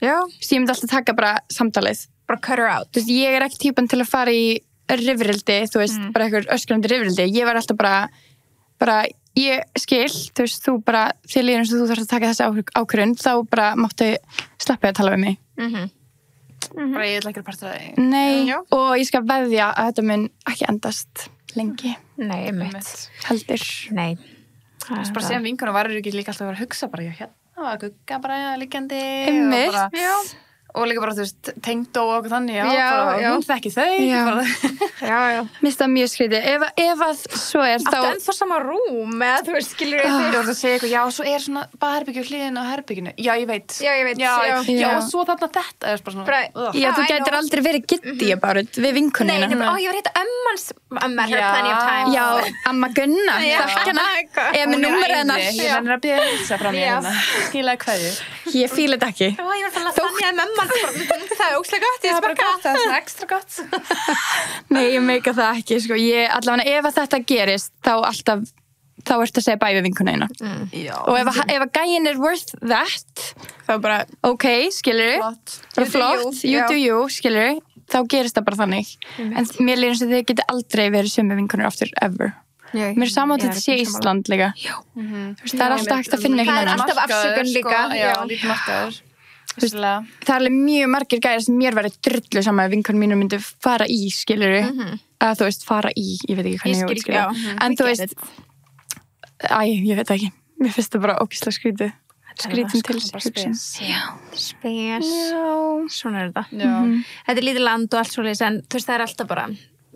Já. Ég myndi alltaf taka bara samtalið. Bara cut her out. Þú veist, ég er ekki típan til að fara í rifrildi, þú veist, bara eitthvað öskrandi rifrildi. Ég væri alltaf bara, ég skil, þú veist, þú bara, þér líður eins og þú þarfst að taka þessi ákvörðun, þá bara máttu slappa að tala við mig. Bara ég ætla ekki að parta það. Nei, og ég skal veðja að þetta mun ekki endast lengi. Nei, mitt. Heldur. Nei. Bara sem vinkona varir ekki líka alltaf að vera að hugsa bara, hérna var gugga bara liggjandi og líka bara, þú veist, tengd og þannig, hún þekki þau. Mér það mjög skrítið. Ef að svo er þá... Áttu ennþá sama rúm, eða þú veist, skilur Þú voru að segja eitthvað, já, svo er svona baðherbyggju hliðin á herbygginu. Já, ég veit. Já, og svo þarna þetta er bara svona... Já, þú gætir aldrei verið giddy about it við vinkonina. Nei, ég var hitt amma her plenty of times. Já, amma Gunna. Þakk hana. Ég með númerið hennar. Ég er að byrja að hilsa frá mér hérna. Skilaði kveðju. Ég fíla þetta ekki. Ég var að þannig að það er óslega gott, það er bara gott, það er svona ekstra gott. Nei, ég meika það ekki, sko. Allavega, ef að þetta gerist, þá ertu að segja bæ við vinkuna eina. Og ef að gæin er worth that, þá bara, ok, skilur, bara flott, you do you, skilur, þá gerist það bara þannig. En mér líður eins og þið geti aldrei verið sömu vinkunur aftur, ever. mér saman að þetta sé Ísland líka það alltaf hægt að finna það alltaf afsökun líka lítið markaður það alveg mjög margir gæðir sem mér verið drullu saman að vinkonum mínu myndi fara í skiluru, að þú veist fara í ég veit ekki hvernig ég skilja en þú veist ég veit ekki, mér finnst það bara ógeðslega skrítin til spes svona þetta þetta lítið land og allt svoleiðis en þú veist það alltaf bara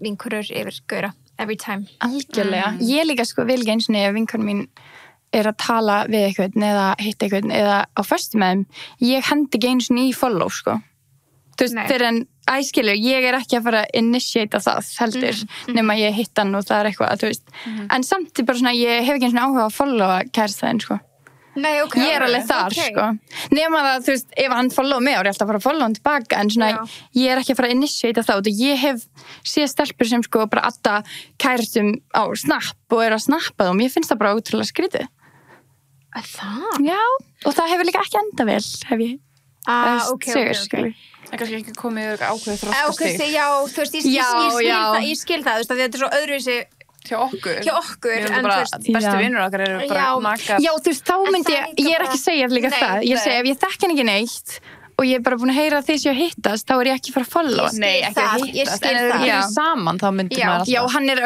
vinkonur yfir gaura every time algjörlega, ég líka vil ekki eins og ef vinkonum mín að tala við eitthvað eða hitta eitthvað eða á föstu með þeim, ég hendi ekki eins og í follow sko þú veist, fyrir en æskilur, ég ekki að fara að initiata það heldur nema ég hitta hann og það eitthvað þú veist, en samt bara svona ég hef ekki eins og áhuga að followa kærastæðin sko Nei, okay, ég alveg þar sko nema það, þú veist, ef hann follow mig ég alltaf að fara að follow hann tilbaka en svona ég ekki að fara að initiata það og ég hef séð stelpur sem sko bara adda kærastum á Snap og að snappa þeim, ég finnst það bara ótrúlega skrítið það? Já, og það hefur líka ekki enda vel hef ég okay. Kannski ekki komið yfir ákveðið þroskastig Já, þú veist, ég skil það þú veist, þetta svo öðruvísi hjá okkur en bara bestu vinnur okkar eru bara makar Já, þú veist, þá myndi ég er ekki að segja líka það ég segi, ef ég þekki hann ekki neitt og ég er bara búin að heyra því sem ég hittast þá er ég ekki fara að followa Nei, ekki að hittast en ef við erum saman þá myndi maður alltaf Já, hann er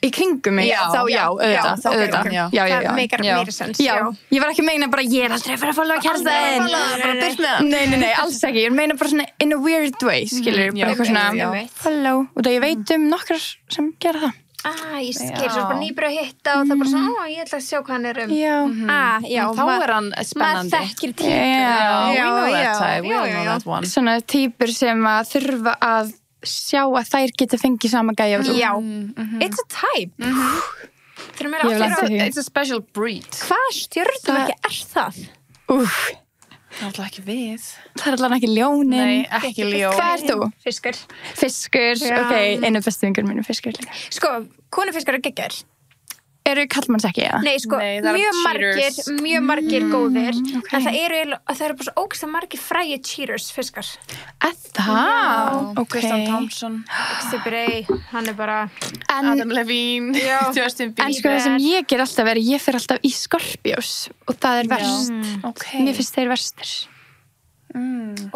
í kringum mig þá auðvitað það meikar meira sens ég var ekki að meina bara ég er aldrei að fara að followa kærastæðin bara burt með það nei, alls ekki, ég meina bara svona in a weird way skilur, bara eitthvað svona follow og það ég veit nokkrar sem gera það ég skil, svo bara nýbúið að hitta og það bara svona, ég ætla að sjá hvað hann er þá er hann spennandi maður þekkir típur we all know that one svona típur sem að þurfa að sjá að þær geta fengið sama gæja it's a type it's a special breed hvað stjörnumerki er það? Það er alltaf ekki við það er alltaf ekki ljónin Nei, ekki ljón Hvað ert þú? Fiskur ok, einu bestu vingur mínu fiskur líka Sko, konufiskar er geggjar Eru kallmannseggi eða? Nei, sko, mjög margir góðir okay. En það eru bara svo ógeðslega margir frægir cheaters fiskar Það? Ok Tristan Thompson Xibirey, hann er bara Adam Levine Justin Bieber En sko það sem ég ger alltaf ég fer alltaf í Scorpios og það er verst okay. Mér finnst þeir verstir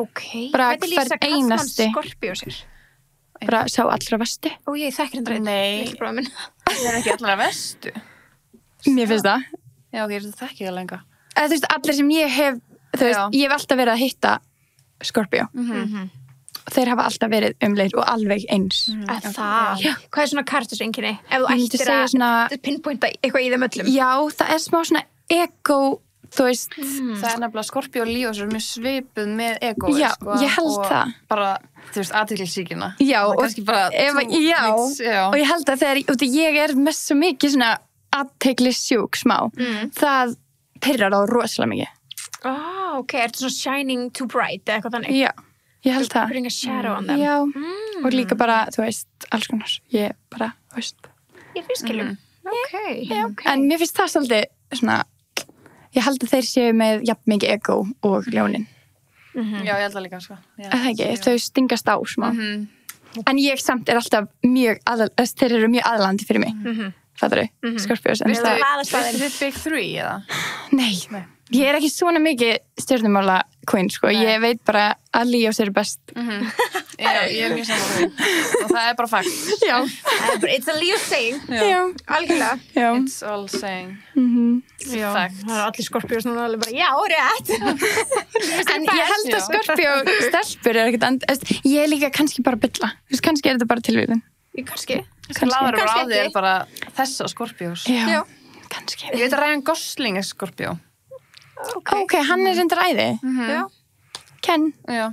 Ok Bara hver einasti Scorpiosir Bara sá allra versti ég þekkir hann Nei Það er ekki allra vestu Mér finnst það Já, ok, þú þekkir það lenga Þú veist, allir sem ég hef Þú veist, ég hef alltaf verið að hitta Scorpio og þeir hafa alltaf verið umleir og alveg eins Það? Hvað er svona karakterseinkenni? Ef þú ættir að pinpointa eitthvað í þeim öllum Já, það er smá svona ego þú veist Það er nefnilega Scorpio og Leo sem er mjög svipuð með ego Já, ég held það bara, þú veist, athyglisíkina Já, og já, og ég held að þegar ég er mest svo mikið svona athyglisjúk smá það pirrar á rosalega mikið ok, ertu svona shining too bright eða eitthvað þannig? Já, ég held það Bring a shadow on them Já, og líka bara, þú veist, alls konar ég bara, þú veist Ég finnst skiljum Ok En mér finnst það svolítið svona ég held að þeir séu með jafn mikið ego og ljónin Já, ég held það líka sko. Það ekki, þau stingast á smá En ég samt er alltaf mjög þeir eru mjög aðlandi fyrir mig Fattar þau, Scorpios Veistu þið Big 3 eða? Nei, ég er ekki svona mikið stjörnumála queen sko. Ég veit bara að Leos eru best Já, ég er mjög saman og það er bara fakt Já It's a Leo saying Já, algjörlega It's all saying Já, það er allir Scorpios núna alveg bara, já, rétt En ég held að Scorpio stelpur er ekkert ég er líka kannski bara bylla kannski er þetta bara tilvíðin Kannski Láður bara á þig er bara þessa Scorpios Já, kannski Ég veit að Ryan Gosling er Scorpio Ok, hann er reyndar æði Já Ken Já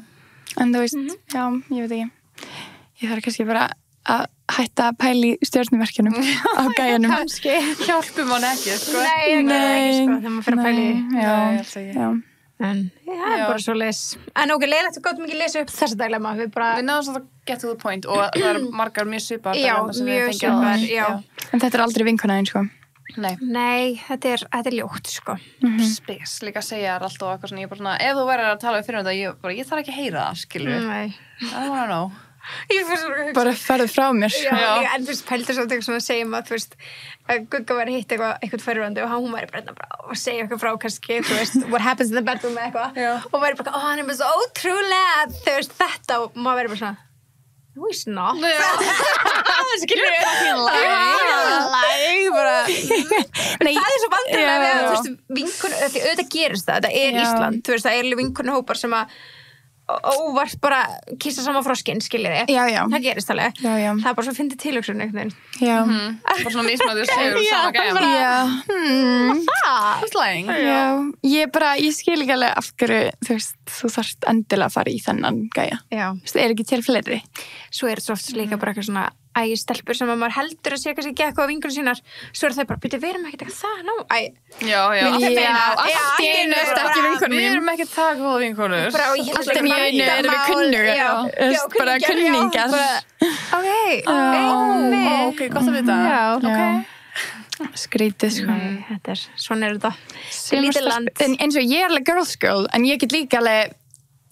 En þú veist, já, ég veit ekki Ég þarf kannski bara að hætta að pæla í stjörnumerkjunum á gæjanum Kannski Hjálpum hann ekki, sko Nei, sko, þegar maður fyrir að pæla í Já En það er bara svo leis En ok, leiðilegt við gátum ekki lesa upp þessa dæglemma Við náðum að get to the point og það eru margar mjög svipar Já, mjög svipar, já En þetta er aldrei vinkonaðin, sko Nei, þetta er ljótt, sko Spes, líka að segja þér alltaf eitthvað svona, ég bara svona, ef þú verður að tala við fyrir þetta, ég þarf ekki að heyra það, skilur Nei I don't wanna know bara ferðu frá mér sko. Já, en þú veist, pældur svo að svona segjum að, þú veist, að Gugga var að hitta eitthvað fyrirvandi og hún væri bara að segja eitthvað frá kannski, þú veist, what happens in the bedroom eða eitthvað og væri bara, hann er bara svo ótrúlega, þú veist, þetta og maður væri bara svona, no he's not. Skilur ég? Það er svo vandrarlega við að, þú veist, vinkonur, því auðvitað gerist það, þetta er Ísland, þú veist, það er vinkonahópar sem að óvart bara kissa saman froskinn, skiljið þið. Já. Það gerist alveg. Já. Það er bara svo að fyndi tilhugsun einhvern veginn. Já. Bara svona mismöðu segur sama gæja. Já. Slæng. Já. Ég skil ekki alveg af hverju, þú veist, þú þarft endilega að fara í þennan gæja. Já. Þú veist, er ekki til fleiri. Svo er þetta svo oft líka bara eitthvað svona stelpur sem að maður heldur að sé kannski ekki eitthvað á vinkunum sínar, svo er það bara, við erum ekkert eitthvað það, Já, allt í einu ertu ekki vinkonur mín. Við erum ekkert það góða vinkonur. Allt í einu erum við kunnur, bara kunningar. Ok, gott að vita. Já. Skrítið, sko. Svona er þetta. Lítið land. Eins og ég er alveg girls girl, en ég get líka alveg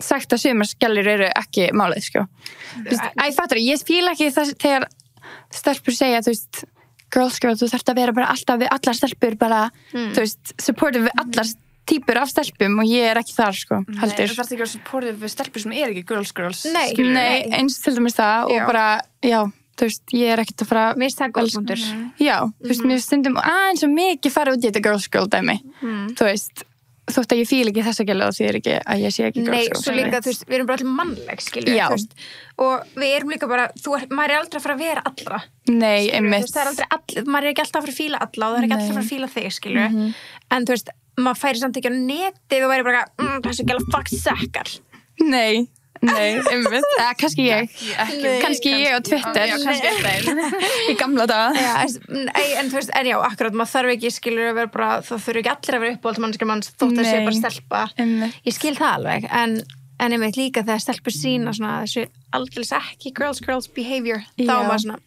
sagt að sumar skellir eru ekki málið, sko. Ég fattar, ég fíla ekki það þegar stelpur segja, þú veist, girls girl, þú þarft að vera bara alltaf við allar stelpur, bara, þú veist, supportive við allar típur af stelpum og ég er ekki þar, sko, heldur. Nei, þú þarft ekki að vera supportive við stelpur sem er ekki girls. Nei, eins til dæmis það og bara, já, þú veist, ég er ekkert að fara Mér finnst það góðbúndur. Já, þú veist, mér stundum aðeins og mikið fara út í þetta girls girl dæmi, þú veist, þótt að ég fíl ekki þessa gæla og því er ekki að ég sé ekki girls girl. Nei, svo líka, þú veist, við erum bara allir mannleg, skilju, þú veist, og við erum líka bara, maður er aldrei að fara að vera allra. Nei, einmitt. Það er aldrei allir, maður er ekki alltaf að fara að fíla alla og það er ekki alltaf að fara að fíla þig, skilju, en þú veist, maður færi samt ekki á netið og væri bara, þessi gæla fuck sackar. Nei, einmitt. Kannski ég. Kannski ég á Twitter. Já, kannski þeim. Í gamla daga. En þú veist, já, akkurat, maður þarf ekki, skilur að vera bara, þá þurfi ekki allir að vera uppáhaldsmannskja manns þótt að sé bara stelpa. Ég skil það alveg, en ég veit líka þegar stelpur sína svona þessu aldrei ekki girls behavior, þá var maður svona,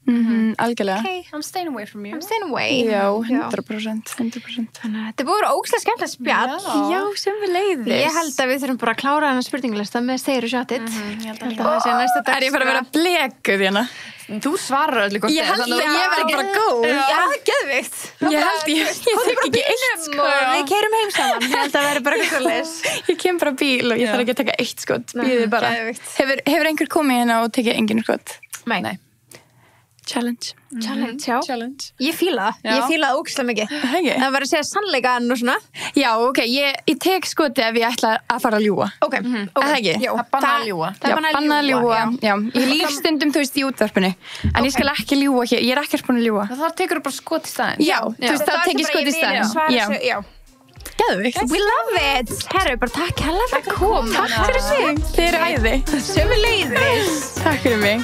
algjörlega. Okay, I'm staying away from you. I'm staying away. Já, 100%. Þannig að þetta búið að vera ógeðslega skemmtilegt spjall. Já, sömuleiðis. Ég held að við þurfum bara að klára þennan spurningalista með Stayru shotið. Ég held að það sé næsta dag. Er ég bara að vera blekuð hérna? Þú svarar öllu gott. Ég held að ég verði bara góð. Já, geðvikt. Ég tek ekki eitt skot. Við keyrum heim saman. Ég held að það verði bara eitthvað svoleiðis. Ég kem bara bíl og ég þarf ekki að taka eitt skot. Bíðið bara. Hefur einhver komið hérna og tekið engin skot? Nei. Challenge, já. Challenge. Ég fíla það. Ég fíla það ógeðslega mikið. Það var að segja sannleikann og svona. Já, ok, ég tek skoti ef ég ætla að fara að ljúga. Ok. Það ekki? Já, það banna að ljúga. Já, banna að ljúga. Já, ég líf stundum, þú veist, í útvarpinu. En ég skal ekki ljúga hér. Ég er ekkert búin að ljúga. Það tekur bara skot í staðinn. Já, þú veist, það tekið skot í staðinn. Já. Geðvikt. We love it. Herru, bara takk hella fyrir að koma. Takk fyrir mig. Þið eru æði. Sömuleiðis. Takk fyrir mig.